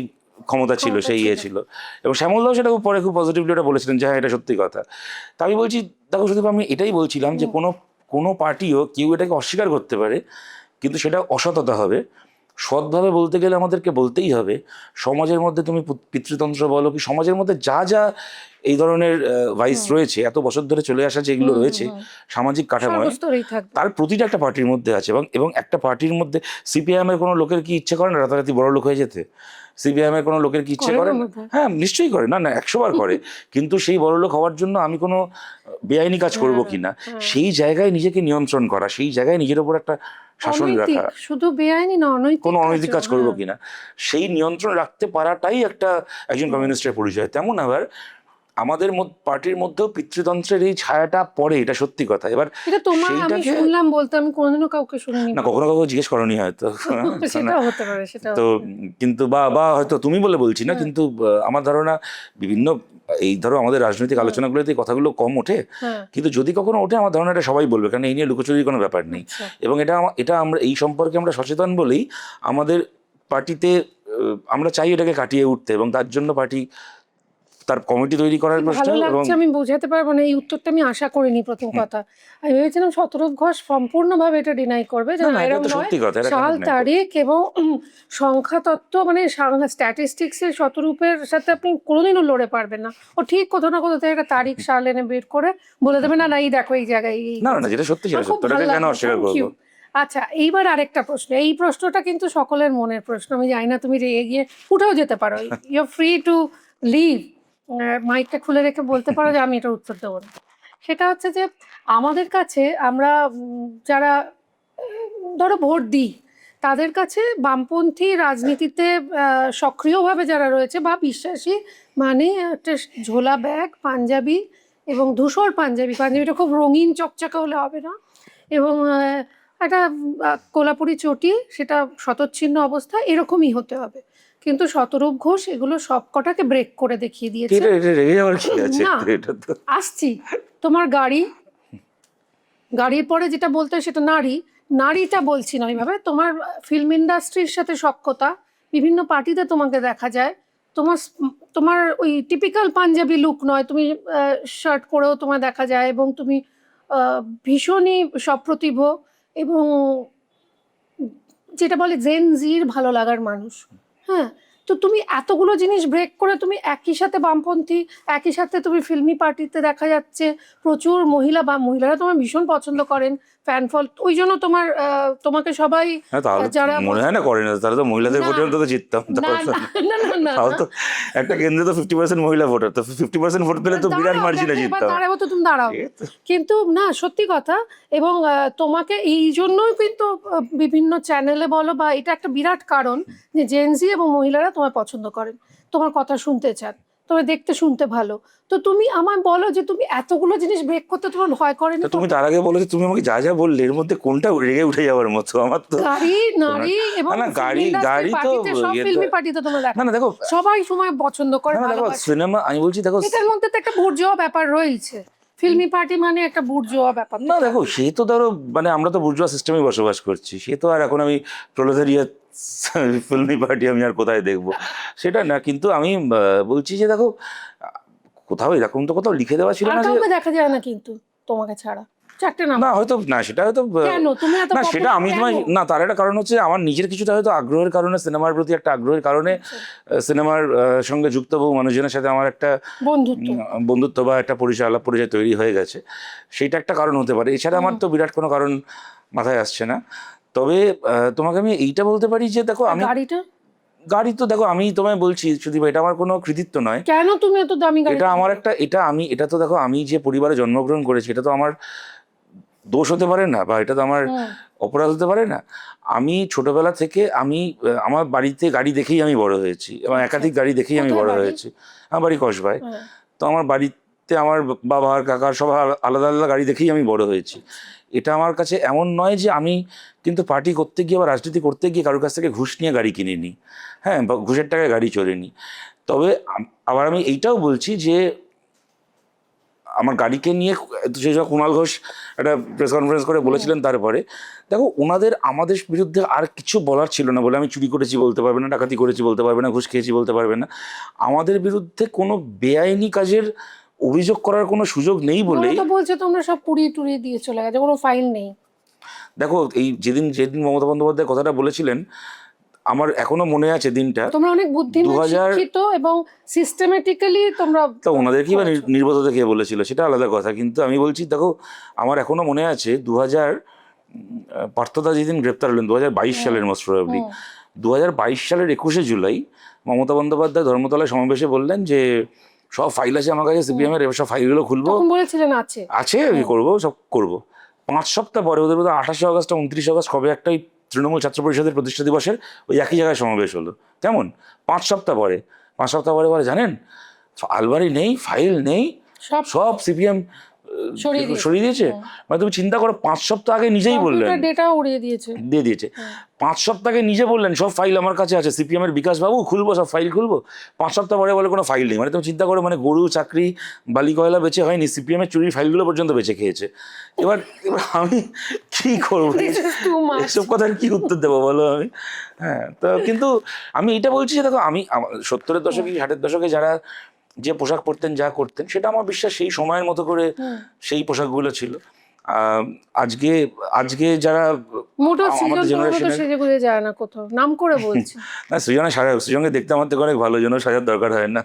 ক্ষমতা ছিল, সেই ইয়ে ছিল। এবং শ্যামলদাও সেটা পরে খুব পজিটিভলি ওটা বলেছিলেন যে হ্যাঁ এটা সত্যি কথা। তা আমি বলছি দেখো, শুধু আমি এটাই বলছিলাম যে কোনো পার্টিও কেউ এটাকে অস্বীকার করতে পারে, কিন্তু সেটা অসততা হবে। সৎভাবে বলতে গেলে আমাদেরকে বলতেই হবে সমাজের মধ্যে তুমি পিতৃতন্ত্র বলো, কি সমাজের মধ্যে যা যা এই ধরনের ভাইস রয়েছে, এত বছর ধরে চলে আসা যেগুলো রয়েছে সামাজিক কাঠামোয়, তার প্রতিটা একটা পার্টির মধ্যে আছে। এবং একটা পার্টির মধ্যে সিপিআইএম এর কোনো লোকের কি ইচ্ছে করে না রাতারাতি বড় লোক হয়ে যেতে? সিপিআইএম এর কোনো লোকের কি ইচ্ছে করে না? হ্যাঁ, নিশ্চয়ই করে, না না 100 বার করে। কিন্তু সেই বড় লোক হওয়ার জন্য আমি কোনো বেআইনি কাজ করব কিনা, সেই জায়গায় নিজেকে নিয়ন্ত্রণ করা, সেই জায়গায় নিজের উপর একটা শাসন রাখা, শুধু বেআইনি না অনৈতিক কোনো অনৈতিক কাজ করবো কিনা, সেই নিয়ন্ত্রণ রাখতে পারাটাই একজন কমিউনিস্টের পরিচয়। তেমন আবার আমাদের পার্টির মধ্যেও পিতৃতন্ত্রের এই ছায়াটা পড়ে, এটা সত্যি কথা। এবার এটা তোমার আমি শুনলাম বলতে, আমি কোনোদিনও কাউকে শুনিনি, না কখনো কাউকে জিজ্ঞেস করনি হয়তো, সেটাও হতে পারে, সেটা তো কিন্তু বা হয়তো তুমি বলে বলছি না, কিন্তু আমার ধারণা বিভিন্ন এই ধরো আমাদের রাজনৈতিক আলোচনাগুলোতে এই কথাগুলো কম ওঠে, কিন্তু যদি কখনো ওঠে আমার ধারণা এটা সবাই বলবে, কারণ এই নিয়ে লুকোচুরির কোনো ব্যাপার নেই। এবং এটা আমরা এই সম্পর্কে আমরা সচেতন বলেই আমাদের পার্টিতে আমরা চাই এটাকে কাটিয়ে উঠতে, এবং তার জন্য পার্টি তার কমিটি তৈরি করার প্রশ্ন। এবং আমি বোঝাতে পারবো না, এই উত্তরটা আমি আশা করিনি প্রথম কথা। আমি ভেবেছিলাম শতরূপ ঘোষ সম্পূর্ণভাবে এটা ডিনাই করবে, যে সাল তারিখ এবং সংখ্যা তত্ত্ব মানে স্ট্যাটিস্টিক্স এর শতরূপের সাথে আপনি কোনোদিনও লড়ে পারবেন না। ও ঠিক কোথাও না কোথাও থেকে একটা তারিখ সাল এনে বের করে বলে দেবে, না না এই দেখো এই জায়গায় না না যেটা সত্যি সেটা সত্য, এটাকে কেন অস্বীকার করবো? আচ্ছা, এইবার আরেকটা প্রশ্ন, এই প্রশ্নটা কিন্তু সকলের মনের প্রশ্ন, আমি জানি না তুমি রেগে গিয়ে উঠেও যেতে পারো, you are free to leave, মাইকটা খুলে রেখে বলতে পারো যে আমি এটা উত্তর দেবো না। সেটা হচ্ছে যে আমাদের কাছে আমরা যারা ধরো ভোট দিই, তাদের কাছে বামপন্থী রাজনীতিতে সক্রিয়ভাবে যারা রয়েছে বা বিশ্বাসী, মানে একটা ঝোলা ব্যাগ, পাঞ্জাবি এবং ধূসর পাঞ্জাবিটা খুব রঙিন চকচকে হলে হবে না, এবং একটা কোলাপুরি চটি, সেটা শতচ্ছিন্ন অবস্থা এরকমই হতে হবে। কিন্তু শতরূপ ঘোষ এগুলো সবকটাকে ব্রেক করে দেখিয়ে দিয়েছে। না আসছি, তোমার গাড়ির পরে যেটা বলতে সেটা নারীটা বলছি না ওইভাবে, তোমার ফিল্ম ইন্ডাস্ট্রির সাথে সখ্যতা, বিভিন্ন পার্টিতে তোমাকে দেখা যায়, তোমার ওই টিপিক্যাল পাঞ্জাবি লুক নয়, তুমি শার্ট পরেও তোমায় দেখা যায়, এবং তুমি ভীষণই সপ্রতিভ, এবং যেটা বলে জেন জির ভালো লাগার মানুষ। হ্যাঁ, তো তুমি এতগুলো জিনিস ব্রেক করে তুমি একই সাথে বামপন্থী, একই সাথে তুমি ফিল্মি পার্টিতে দেখা যাচ্ছে প্রচুর মহিলারা তোমার ভীষণ পছন্দ করেন, ফ্যান ফল, ওই জন্য তোমাকে সবাই যারা মনে হয় না করে না, তারা তো মহিলাদের ভোটে অন্তত জিততাম। তাও তো একটা কেন্দ্রে তো 50% মহিলা ভোটার, তো 50% ভোট পেলে তো বিরাট মার্জিনে জিততাম। দাঁড়াবো তো তুমি দাঁড়াও, কিন্তু না সত্যি কথা। এবং তোমাকে এই জন্যই কিন্তু বিভিন্ন চ্যানেলে বলো বা এটা একটা বিরাট কারণ যে জেনজি এবং মহিলারা তোমায় পছন্দ করেন, তোমার কথা শুনতে চান, তবে দেখতে শুনতে ভালো। তো তুমি আমায় বলো যে তুমি এতগুলো জিনিস ব্রেক করতে তোমার ভয় করেনি? তা তুমি তার আগে বলো যে তুমি আমাকে যা যা বললে এর মধ্যে কোনটা রেগে উঠে যাওয়ার মতো? আমার তো গাড়ি, নারী এবং না, গাড়ি গাড়ি তো সব ইয়ে তো- ফিল্মি পার্টিতে তোমরা দেখো। না না দেখো, সবাই সময় পছন্দ করে, না না দেখো ভালোবাসে। সিনেমা, আমি বলছি দেখো, এটার মধ্যে তো একটা বুর্জোয়া ব্যাপার রয়েছে। ফিল্মি পার্টি মানে একটা বুর্জোয়া ব্যাপার। না দেখো সে তো ধরো মানে আমরা তো বুর্জোয়া সিস্টেমে বসবাস করছি, সে তো আর এখন আমি প্রোলেতারিয়েট ফিল্মি পার্টি আমি আর কোথায় দেখবো সেটা না। কিন্তু আমি বলছি যে দেখো কোথাও এরকম তো কোথাও লিখে দেওয়া ছিল আর না যে, কাউকে দেখা যায় না কিন্তু তোমাকে ছাড়া। চারটে নাম না হয়তো না সেটা হয়তো কেন তুমি এত না সেটা আমি তোমায় না, তার একটা কারণ হচ্ছে আমার নিজের কিছুটা হয়তো আগ্রহের কারণে, সিনেমার প্রতি একটা আগ্রহের কারণে, সিনেমার সঙ্গে যুক্ত বহু মানুষজনের সাথে আমার একটা বন্ধুত্ব? বন্ধুত্ব বা একটা পরিচয়, আলাপ পরিচয় তৈরি হয়ে গেছে, সেইটা একটা কারণ হতে পারে। এছাড়া আমার তো বিরাট কোনো কারণ মাথায় আসছে না। তবে তোমাকে আমি এইটা বলতে পারি যে দেখো আমি গাড়িটা গাড়ি তো দেখো আমি তোমায় বলছি সুদীপ, এটা আমার কোনো কৃতিত্ব নয়। কেন তুমি এত দামি গাড়ি? এটা আমার একটা, এটা তো দেখো আমি যে পরিবারে জন্মগ্রহণ করেছি এটা তো আমার দোষ হতে পারে না, বা এটা তো আমার অপরাধ হতে পারে না। আমি ছোটবেলা থেকে আমি আমার বাড়িতে গাড়ি দেখেই আমি বড় হয়েছি, এবং একাধিক গাড়ি দেখেই আমি বড় হয়েছি। আমার বাড়ি কসবায়। তো আমার বাড়িতে আমার বাবা আর কাকার সব আলাদা আলাদা গাড়ি দেখেই আমি বড় হয়েছি। এটা আমার কাছে এমন নয় যে আমি কিন্তু পার্টি করতে গিয়ে বা রাজনীতি করতে গিয়ে কারোর কাছ থেকে ঘুষ নিয়ে গাড়ি কিনিনি, হ্যাঁ, বা ঘুষের টাকায় গাড়ি চড়িনি। তবে আবার আমি এইটাও বলছি যে আমার গাড়িকে নিয়ে সেই সময় কুণাল ঘোষ একটা প্রেস কনফারেন্স করে বলেছিলেন, তারপরে দেখো ওনাদের আমাদের বিরুদ্ধে আর কিছু বলার ছিল না বলে, আমি চুরি করেছি বলতে পারবে না, ডাকাতি করেছি বলতে পারবে না, ঘুষ খেয়েছি বলতে পারবে না, আমাদের বিরুদ্ধে কোনো বেআইনি কাজের অভিযোগ করার কোনো সুযোগ নেই বলেই তো বলছে তোমরা সব পুড়িয়ে টুড়িয়ে দিয়ে চলে গেছে, কোনো ফাইল নেই। দেখো এই যেদিন মমতা বন্দ্যোপাধ্যায় কথাটা বলেছিলেন আমার এখনো মনে আছে দিনটা। তোমরা অনেক বুদ্ধিমান, 2000 শিক্ষিত এবং সিস্টেমেটিক্যালি তোমরা তো ওনাদের কি বা নির্বোধতা কে বলেছিল সেটা আলাদা কথা, কিন্তু আমি বলছি দেখো আমার এখনো মনে আছে 2000 পার্থদা যেদিন গ্রেপ্তার হলেন 2022 সালের মোস্ট প্রবাবলি, 2022 সালের 21শে জুলাই মমতা বন্দ্যোপাধ্যায় ধর্মতলায় সমাবেশে বললেন যে সব ফাইল আছে আমার কাছে সিপিএম এর, এবার সব ফাইলগুলো খুলবো, তখন বলেছিলেন আছে আছে আমি করবো, সব করবো। 5 সপ্তাহ পরে ওদের বোধহয় 28শে অগস্ট 29 অগস্ট কবে একটা তৃণমূল ছাত্র পরিষদের প্রতিষ্ঠা দিবসের ওই একই জায়গায় সমাবেশ হলো। কেমন 5 সপ্তাহ পরে, 5 সপ্তাহ পরে বলে জানেন আলমারি নেই, ফাইল নেই, সব সিপিএম সরিয়ে দিয়েছে। মানে তুমি চিন্তা করো 5 সপ্তাহ আগে নিজেই বললেন, ডেটা উড়িয়ে দিয়ে দিয়েছে। 5 সপ্তাহ আগে নিজে বললেন সব ফাইল আমার কাছে আছে, সিপিএম এর বিকাশ বাবু খুলবো, সব ফাইল খুলবো। 5 সপ্তাহ পরে বলে কোনো ফাইল নেই। মানে তুমি চিন্তা করো, মানে গরু চাকরি বালি কয়লা বেঁচে হয়নি, সিপিএম এর চুরির ফাইলগুলো পর্যন্ত বেঁচে খেয়েছে। এবার আমি কি করবো, এসব কথার কি উত্তর দেবো বলো আমি? হ্যাঁ, তো কিন্তু আমি এটা বলছি যে দেখো আমি 70-এর দশকে 60-এর দশকে যারা যে পোশাক পরতেন যা করতেন সেটা আমার বিশ্বাস সেই সময়ের মতো করে সেই পোশাকগুলো ছিল। আজকে আজকে যারা আমাদের জেনারেশনে যায় না কোথাও, নাম করে বলছি না, সৃজনকে দেখতে আমার থেকে অনেক ভালো, জন্য সাজার দরকার হয় না।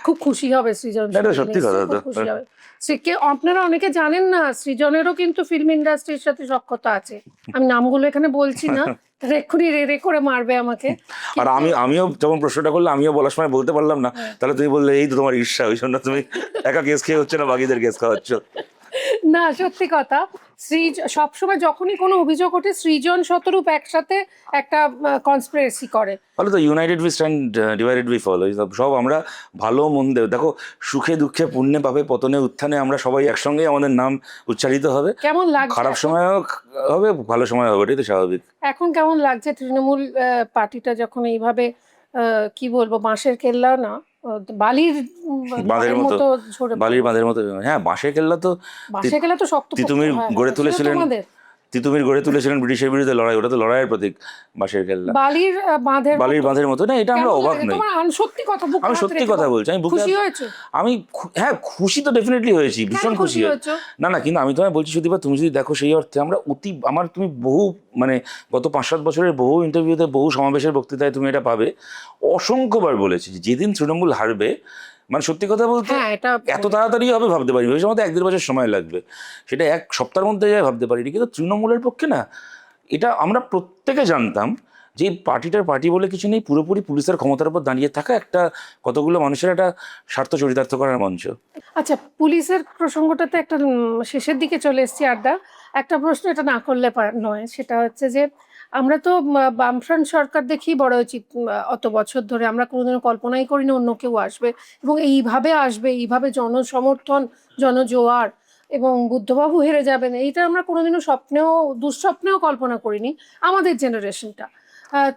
খুব খুশি হবে সৃজন, এটা সত্যি কথা তো। আপনারা অনেকে জানেন না সৃজনেরও কিন্তু ফিল্ম ইন্ডাস্ট্রির সাথে সখ্যতা আছে। আমি নামগুলো এখানে বলছি না, এক্ষুনি রে করে মারবে আমাকে। আর আমিও যখন প্রশ্নটা করলে আমিও বলার সময় বলতে পারলাম না, তাহলে তুমি বললে এই তো তোমার ঈর্ষা, ওই জন্য তুমি একা কেস খেয়ে হচ্ছে না, বাকিদের কেস খাওয়াচ্ছ। না সত্যি কথা, সবসময় যখনই কোনো অভিযোগ ওঠে সৃজন শতরূপ একসাথে একটা কনস্পিরেসি করে। তাহলে তো united we stand, divided we fall. সব আমরা ভালো মন্দে দেখো, সুখে দুঃখে পুণ্যে পাবে পতনে উত্থানে আমরা সবাই একসঙ্গে আমাদের নাম উচ্চারিত হবে। কেমন লাগছে? খারাপ সময় হবে, ভালো সময় হবে, এটাই তো স্বাভাবিক। এখন কেমন লাগছে তৃণমূল পার্টিটা যখন এইভাবে কি বলবো বাঁশের কেল্লা না বালির বাঁধের মতো, বালির বাঁধের মতো, হ্যাঁ বাঁশের কেল্লা তো, বাঁশের কেল্লা তো শক্ত, তিতুমির গড়ে তুলেছিলেন, তিতুমির গড়ে তুলেছিলেন ব্রিটিশের বিরুদ্ধে লড়াই, ওটা তো লড়াইয়ের প্রতীক বাঁশের কেল্লা। বালির বাঁধের মতো না, এটা আমরা অবাক নই। আমি সত্যি কথা বলছি, আমি বুকে, আমি হ্যাঁ খুশি তো ডেফিনেটলি হয়েছি, ভীষণ খুশি হয়েছি। না না, কিন্তু আমি তোমায় বলছি সুদীপা, তুমি যদি দেখো সেই অর্থে আমরা তুমি বহু মানে গত 5-7 বছরের বহু ইন্টারভিউতে, বহু সমাবেশের বক্তৃতায় তুমি এটা পাবে, অসংখ্যবার বলেছি যেদিন তৃণমূল হারবে, মানে সত্যি কথা বলতে এত তাড়াতাড়ি হবে ভাবতে পারি, ওই সময় 1-1.5 বছর সময় লাগবে, সেটা 1 সপ্তাহের মধ্যে যায় ভাবতে পারিনি। কিন্তু তৃণমূলের পক্ষে না, এটা আমরা প্রত্যেকে জানতাম যে পার্টিটার পার্টি বলে কিছু নেই, পুরোপুরি পুলিশের ক্ষমতার উপর দাঁড়িয়ে থাকা একটা কতগুলো মানুষের একটা স্বার্থ চরিতার্থ করার মঞ্চ। আচ্ছা, পুলিশের প্রসঙ্গটাতে একটা শেষের দিকে চলে এসেছি আড্ডা। একটা প্রশ্ন এটা না করলে নয়, সেটা হচ্ছে যে আমরা তো বামফ্রন্ট সরকার দেখেই বড় হয়েছি, অত বছর ধরে আমরা কোনোদিনও কল্পনাই করিনি অন্য কেউ আসবে এবং এইভাবে আসবে, এইভাবে জনসমর্থন, জনজোয়ার, এবং বুদ্ধবাবু হেরে যাবেন, এইটা আমরা কোনোদিনও স্বপ্নেও দুঃস্বপ্নেও কল্পনা করিনি আমাদের জেনারেশনটা।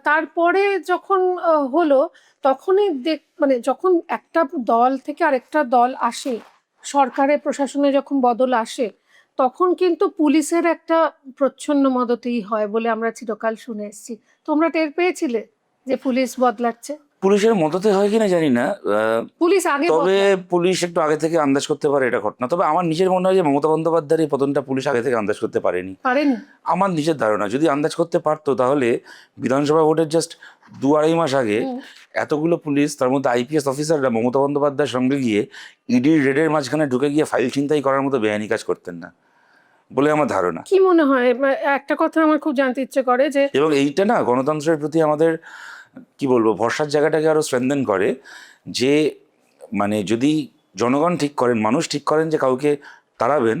তারপরে যখন হলো, তখনই মানে যখন একটা দল থেকে আরেকটা দল আসে, সরকারের প্রশাসনে যখন বদল আসে, তখন কিন্তু পুলিশের একটা প্রচ্ছন্ন মদতেই হয় বলে আমরা চিরকাল শুনে এসেছি। তোমরা টের পেয়েছিলে যে পুলিশ বদলাচ্ছে? পুলিশের মদতে হয় কিনা জানি না, পুলিশ আগে তবে পুলিশ একটু আগে থেকে আন্দাজ করতে পারে, এটা ঘটনা। তবে আমার নিজের মনে হয় যে মমতা বন্দ্যোপাধ্যায়ের এই পতনটা পুলিশ আগে থেকে আন্দাজ করতে পারেনি, পারেনি। আমার নিজের ধারণা। যদি আন্দাজ করতে পারতো তাহলে বিধানসভা ভোটের জাস্ট 2-2.5 মাস আগে এতগুলো পুলিশ, তার মধ্যে আইপিএস অফিসাররা মমতা বন্দ্যোপাধ্যায়ের সঙ্গে গিয়ে ইডির রেডের মাঝখানে ঢুকে গিয়ে ফাইল ছিনতাই করার মতো বেআইনি কাজ করতেন না বলে আমার ধারণা। কি মনে হয়, একটা কথা আমার খুব জানতে ইচ্ছে করে যে, এবং এইটা না গণতন্ত্রের প্রতি আমাদের কি বলবো ভরসার জায়গাটাকে আরো স্ট্রেনথেন করে, যে মানে যদি জনগণ ঠিক করেন, মানুষ ঠিক করেন যে কাউকে তাড়াবেন,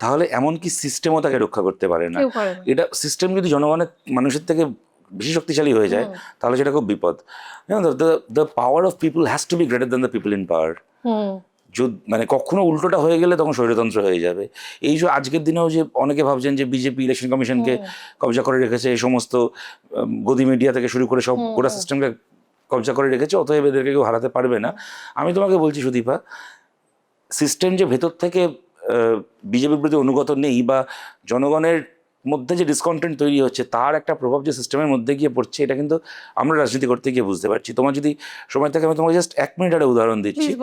তাহলে এমনকি সিস্টেমও তাকে রক্ষা করতে পারে না। কেউ পারে না। এটা সিস্টেম যদি জনগণের মানুষের থেকে বেশি শক্তিশালী হয়ে যায় তাহলে সেটা খুব বিপদ। The power of people has to be greater than the people in power. মানে কখনো উল্টোটা হয়ে গেলে তখন স্বৈরতন্ত্র হয়ে যাবে। এই যে আজকের দিনেও যে অনেকে ভাবছেন যে বিজেপি ইলেকশন কমিশনকে কবজা করে রেখেছে, এই সমস্ত গদি মিডিয়া থেকে শুরু করে সব গোটা সিস্টেমকে কবজা করে রেখেছে, অতএব এদেরকে কেউ হারাতে পারবে না। আমি তোমাকে বলছি সুদীপা, সিস্টেম যে ভেতর থেকে বিজেপির প্রতি অনুগত নেই বা জনগণের মধ্যে যে ডিসকন্টেন্ট তৈরি হচ্ছে তার একটা প্রভাব যে সিস্টেমের মধ্যে গিয়ে পড়ছে, এটা কিন্তু আমরা রাজনীতি করতে গিয়ে বুঝতে পারছি। তোমার যদি সময় থাকে আমি তোমাকে জাস্ট 1 মিনিট একটা উদাহরণ দিচ্ছি।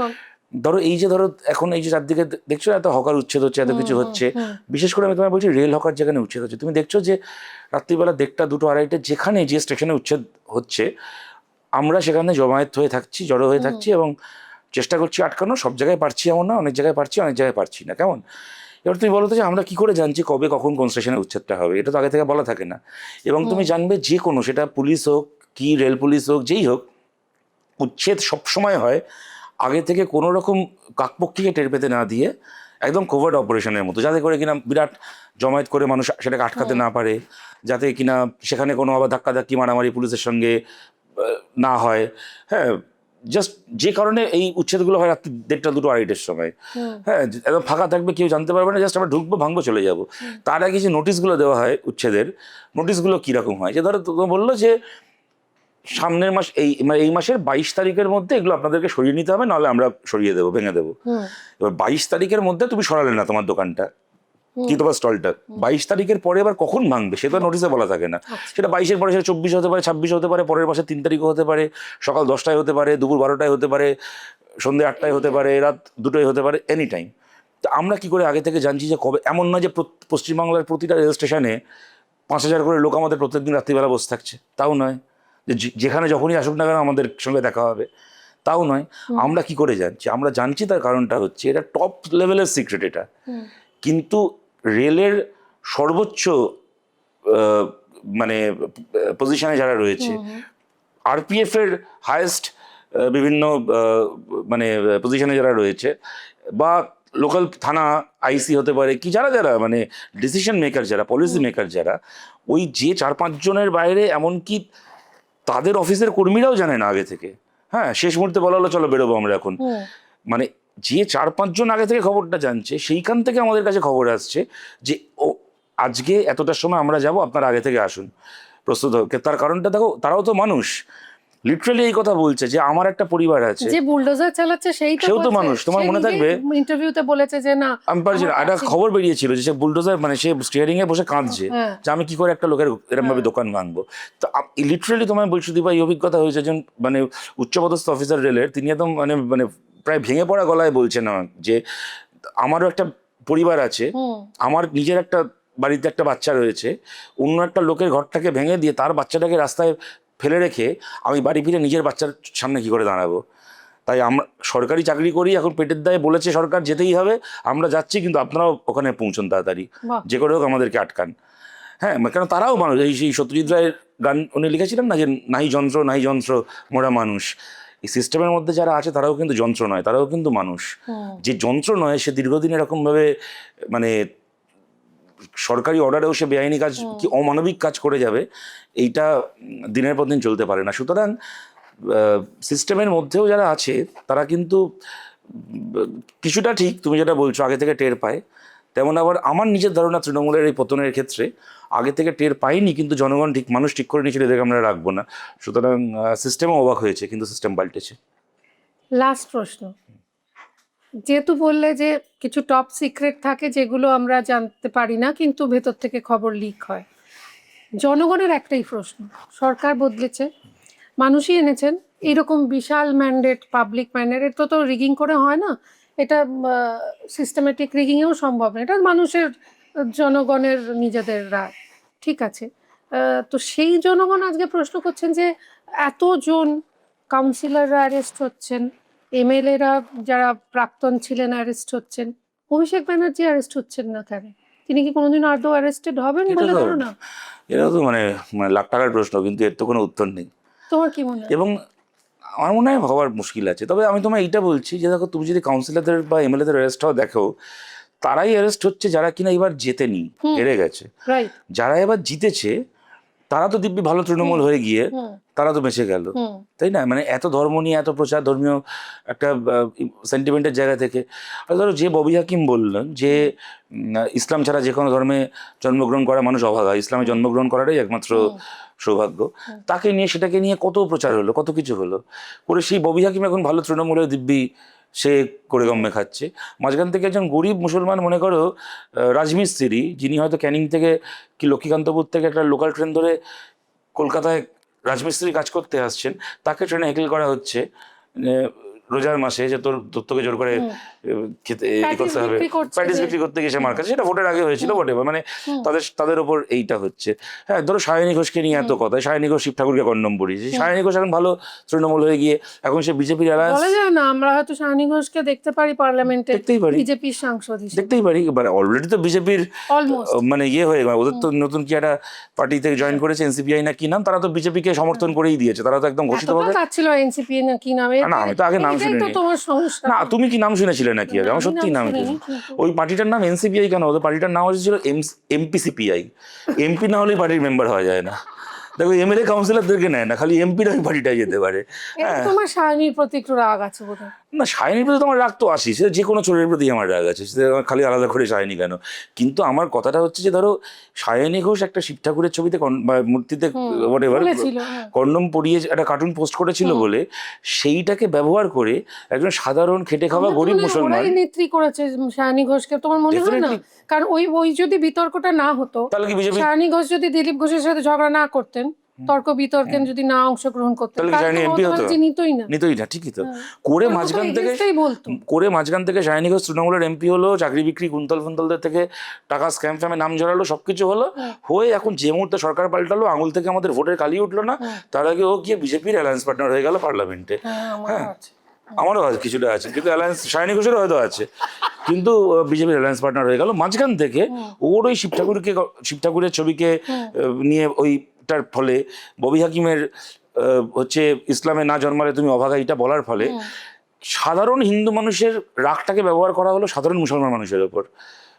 ধরো এই যে এখন এই যে চারদিকে দেখছো এত হকার উচ্ছেদ হচ্ছে, এত কিছু হচ্ছে, বিশেষ করে আমি তোমায় বলছি রেল হকার যেখানে উচ্ছেদ হচ্ছে, তুমি দেখছো যে রাত্রিবেলা 1টা 2টো 2:30 যেখানে যে স্টেশনে উচ্ছেদ হচ্ছে আমরা সেখানে জমায়েত হয়ে থাকছি, জড়ো হয়ে থাকছি এবং চেষ্টা করছি আটকানো। সব জায়গায় পারছি এমন না, অনেক জায়গায় পারছি, অনেক জায়গায় পারছি না। কেমন? এবার তুমি বলো তো যে আমরা কি করে জানছি কবে কখন কোন স্টেশনে উচ্ছেদটা হবে? এটা তো আগে থেকে বলা থাকে না। এবং তুমি জানবে যে কোনো, সেটা পুলিশ হোক কি রেল পুলিশ হোক যেই হোক, উচ্ছেদ সবসময় হয় আগে থেকে কোনো রকম কাকপক্ষীকে টের পেতে না দিয়ে একদম কোভার্ট অপারেশনের মতো, যাতে করে কিনা বিরাট জমায়েত করে মানুষ সেটাকে আটকাতে না পারে, যাতে কিনা সেখানে কোনো আবার ধাক্কাধাক্কি মারামারি পুলিশের সঙ্গে না হয়। হ্যাঁ, জাস্ট যে কারণে এই উচ্ছেদগুলো হয় রাত্রি 1টা 2টো 2:30-এর সময়। হ্যাঁ, একদম ফাঁকা থাকবে, কেউ জানতে পারবে না, জাস্ট আমরা ঢুকবো, ভাঙবো, চলে যাব। তার আগে যে নোটিশগুলো দেওয়া হয় উচ্ছেদের, নোটিশগুলো কীরকম হয়, যে ধরো তো বললো যে সামনের মাস এই মাসের 22 তারিখের মধ্যে এগুলো আপনাদেরকে সরিয়ে নিতে হবে, নাহলে আমরা সরিয়ে দেবো, ভেঙে দেবো। এবার 22 তারিখের মধ্যে তুমি সরালে না তোমার দোকানটা কি তোমার স্টলটা, 22 তারিখের পরে এবার কখন ভাঙবে সেটা নোটিশে বলা থাকে না। সেটা 22-এর পরে সেটা 24 হতে পারে, 26 হতে পারে, পরের মাসে 3 তারিখও হতে পারে, সকাল 10টায় হতে পারে, দুপুর 12টায় হতে পারে, সন্ধ্যে 8টায় হতে পারে, রাত 2টোয় হতে পারে, এনি টাইম। তো আমরা কি করে আগে থেকে জানছি যে কবে? এমন নয় যে পশ্চিমবাংলার প্রতিটা রেল স্টেশনে 5,000 করে লোক আমাদের প্রত্যেকদিন রাত্রিবেলা বসে থাকছে, তাও নয়। যেখানে যখনই আসুক না কেন আমাদের সঙ্গে দেখা হবে, তাও নয়। আমরা কি করে জানছি? আমরা জানছি তার কারণটা হচ্ছে এটা টপ লেভেলের সিক্রেট এটা। কিন্তু রেলের সর্বোচ্চ মানে পজিশনে যারা রয়েছে, আরপিএফ এর হায়েস্ট বিভিন্ন মানে পজিশনে যারা রয়েছে, বা লোকাল থানা আইসি হতে পারে কি, যারা যারা মানে ডিসিশন মেকার, যারা পলিসি মেকার, যারা ওই যে 4-5 জনের বাইরে এমনকি তাদের অফিসের কর্মীরাও জানে না আগে থেকে। হ্যাঁ, শেষ মুহূর্তে বলা হলো চলো বেরোবো আমরা এখন। মানে যে 4-5 জন আগে থেকে খবরটা জানছে, সেইখান থেকে আমাদের কাছে খবর আসছে যে ও আজকে এতটার সময় আমরা যাব, আপনারা আগে থেকে আসুন, প্রস্তুত হোক। তার কারণটা দেখো, তারাও তো মানুষ, লিটারালি এই কথা বলছে যে আমার একটা পরিবার আছে। যে বুলডোজার চালাচ্ছে সেও তো মানুষ। তোমার মনে থাকবে ইন্টারভিউতে বলেছে যে না, আমি পারছি না, একটা খবর বেরিয়েছিল যে সে বুলডোজার মানে সে স্টিয়ারিং এ বসে কাঁদছে যে আমি কি করে একটা লোকের এরকম ভাবে দোকান ভাঙবো। তো লিটারালি তোমায় বলছি দিবা, এই অভিজ্ঞতা হয়েছে যে মানে উচ্চপদস্থ অফিসার রেলের, তিনি একদম মানে প্রায় ভেঙে পড়া গলায় বলছেন যে আমারও একটা পরিবার আছে, আমার নিজের একটা বাড়িতে একটা বাচ্চা রয়েছে, অন্য একটা লোকের ঘরটাকে ভেঙে দিয়ে তার বাচ্চাটাকে রাস্তায় ফেলে রেখে আমি বাড়ি ফিরে নিজের বাচ্চার সামনে কি করে দাঁড়াবো? তাই আমরা সরকারি চাকরি করি, এখন পেটের দায়ে বলেছে সরকার যেতেই হবে, আমরা যাচ্ছি, কিন্তু আপনারাও ওখানে পৌঁছন তাড়াতাড়ি, যে করে হোক আমাদেরকে আটকান। হ্যাঁ, কেন তারাও মানুষ। সেই সত্যজিৎ রায়ের গান উনি লিখেছিলেন না যে নাহি যন্ত্র নাহি যন্ত্র মোরা মানুষ। এই সিস্টেমের মধ্যে যারা আছে তারাও কিন্তু যন্ত্র নয়, তারাও কিন্তু মানুষ। যে যন্ত্র নয় সে দীর্ঘদিন এরকমভাবে মানে সরকারি অর্ডারেও সে বেআইনি কাজ কি অমানবিক কাজ করে যাবে, এইটা দিনের পর দিন চলতে পারে না। সুতরাং সিস্টেমের মধ্যেও যারা আছে তারা কিন্তু কিছুটা ঠিক তুমি যেটা বলছো আগে থেকে টের পায়, তেমন আবার আমার নিজের ধারণা তৃণমূলের এই পতনের ক্ষেত্রে আগে থেকে টের পাইনি, কিন্তু জনগণ ঠিক মানুষ ঠিক করে নিয়েছিল এদেরকে আমরা রাখবো না। সুতরাং সিস্টেমও অবাক হয়েছে, কিন্তু সিস্টেম পাল্টেছে। লাস্ট প্রশ্ন, যেহেতু বললে যে কিছু টপ সিক্রেট থাকে যেগুলো আমরা জানতে পারি না কিন্তু ভেতর থেকে খবর লিক হয়, জনগণের একটাই প্রশ্ন, সরকার বদলেছে, মানুষই এনেছেন, এরকম বিশাল ম্যান্ডেট, পাবলিক ম্যান্ডেট তো রিগিং করে হয় না, এটা সিস্টেমেটিক রিগিংয়েও সম্ভব না, এটা মানুষের, জনগণের নিজেদের রায়, ঠিক আছে। তো সেই জনগণ আজকে প্রশ্ন করছেন যে এতজন কাউন্সিলররা অ্যারেস্ট হচ্ছেন, এমএলএরা যারা প্রাক্তন ছিলেন অ্যারেস্ট হচ্ছেন, অভিষেক ব্যানার্জি অ্যারেস্ট হচ্ছেন না কেন? তিনি কি কোনোদিন আদৌ অ্যারেস্টেড হবেন বলে ধারণা? এটা তো মানে লাখ টাকার প্রশ্ন, কিন্তু এর তো কোনো উত্তর নেই। তোমার কি মনে হয়? এবং আমার মনে হয় ভাবার মুশকিল আছে। তবে আমি তোমায় এইটা বলছি যে দেখো, তুমি যদি কাউন্সিলরদের বা এমএলএদের অ্যারেস্ট হওয়া দেখো, তারাই অ্যারেস্ট হচ্ছে যারা কিনা এবার জেতেনি, হেরে গেছে। রাইট। যারা এবার জিতেছে তারা তো দিব্যি ভালো তৃণমূল হয়ে গিয়ে তারা তো বেঁচে গেল, তাই না? মানে এত ধর্ম নিয়ে এত প্রচার, ধর্মীয় একটা সেন্টিমেন্টের জায়গা থেকে। আর ধরো যে ববি হাকিম বললেন যে ইসলাম ছাড়া যে কোনো ধর্মে জন্মগ্রহণ করা মানুষ অভাগা, ইসলামে জন্মগ্রহণ করাটাই একমাত্র সৌভাগ্য, তাকে নিয়ে সেটাকে নিয়ে কত প্রচার হলো, কত কিছু হলো করে সেই ববি হাকিম এখন ভালো তৃণমূলের দিব্যি সে করে গম্মে খাচ্ছে। মাঝখান থেকে একজন গরিব মুসলমান, মনে করো রাজমিস্ত্রি, যিনি হয়তো ক্যানিং থেকে কি লক্ষ্মীকান্তপুর থেকে একটা লোকাল ট্রেন ধরে কলকাতায় রাজমিস্ত্রি কাজ করতে আসছেন, তাকে ট্রেনে হেকেল করা হচ্ছে রোজার মাসে যে তোকে জোর করে খেতে করতে হবে, প্যাটিস বিক্রি করতে গেছে আমার কাছে, সেটা ভোটের আগে হয়েছিল বটে, মানে তাদের ওপর এইটা হচ্ছে। হ্যাঁ, ধরো সায়নী ঘোষকে নিয়ে এত কথা, সায়নী ঘোষ শিব ঠাকুরকে কন্ডম পড়িয়েছে, সায়নী ঘোষ এখন ভালো তৃণমূল হয়ে গিয়ে এখন সে বিজেপির অ্যালায়েন্স, বলা যায় না আমরা হয়তো সায়নী ঘোষকে দেখতে পারি পার্লামেন্টে, দেখতেই পারি, বিজেপির সাংসদ হিসেবে দেখতেই পারি। এবার অলরেডি তো বিজেপির মানে ইয়ে হয়ে গেল, ওদের তো নতুন কি একটা পার্টি থেকে জয়েন করেছে, এনসিপিআই না কি নাম, তারা তো বিজেপিকে সমর্থন করেই দিয়েছে, তারা তো একদম ঘোষিতভাবে। ছিল এনসিপি না কি নামে, না আমি তো আগে নাম শুনিনি। না তুমি কি নাম শুনেছিলে নাকি আগে? আমার সত্যি নাম, ওই পার্টিটার নাম এনসিপিআই কেন, ওদের পার্টিটার নাম হচ্ছিল এমপিসিপিআই। এমপি না হলে পার্টির মেম্বার হওয়া যায় না। দেখো এমএলএ কাউন্সিলরদেরকে নেয় না, খালি এমপিরা ওই পার্টিটাই যেতে পারে। হ্যাঁ, তোমার সায়নীর প্রতি একটু রাগ আছে বোধহয়? না, সায়নীর প্রতি তোমার রাগ তো আসি, সেটা যে কোনো চোরের প্রতি আমার রাগ আছে, সেটা খালি আলাদা করে সায়নী কেন। কিন্তু আমার কথাটা হচ্ছে যে ধরো সায়নী ঘোষ একটা শিব ঠাকুরের ছবিতে বা মূর্তিতে কন্ডম পরিয়ে একটা কার্টুন পোস্ট করেছিল বলে সেইটাকে ব্যবহার করে একজন সাধারণ খেটে খাওয়া গরিব মুসলমান নেত্রী করেছে সায়নী ঘোষকে, তোমার মনে হয় না? কারণ ওই যদি বিতর্কটা না হতো, তাহলে কি বিজেপি, সায়নী ঘোষ যদি দিলীপ ঘোষের সাথে ঝগড়া না করতেন, তর্ক বিতর্কে যদি না অংশগ্রহণ করতেন, তাহলে এমপি হতো? নিতই না, ঠিকই তো। করে মাঝখান থেকে সায়নী ঘোষ তৃণমূলের এমপি হলো, চাকরি বিক্রি কুন্তলদের থেকে টাকা স্ক্যাম ফ্যামে নাম জড়ালো, সবকিছু হলো, হয়ে এখন যে মুহূর্তে সরকার পাল্টালো, আঙুল থেকে আমাদের ভোটের কালি উঠলো না, তার আগে ও গিয়ে বিজেপির অ্যালায়েন্স পার্টনার হয়ে গেল পার্লামেন্টে। হ্যাঁ, আমারও কিছুটা আছে, কিন্তু অ্যালায়েন্স সায়নী ঘোষেরও হয়তো আছে, কিন্তু বিজেপির অ্যালায়েন্স পার্টনার হয়ে গেল। মাঝখান থেকে ওর ওই শিব ঠাকুরের ছবিকে নিয়ে ওইটার ফলে ববি হাকিমের হচ্ছে ইসলামে না জন্মালে তুমি অভাগা, এটা বলার ফলে সাধারণ হিন্দু মানুষের রাগটাকে ব্যবহার করা হলো সাধারণ মুসলমান মানুষের ওপর।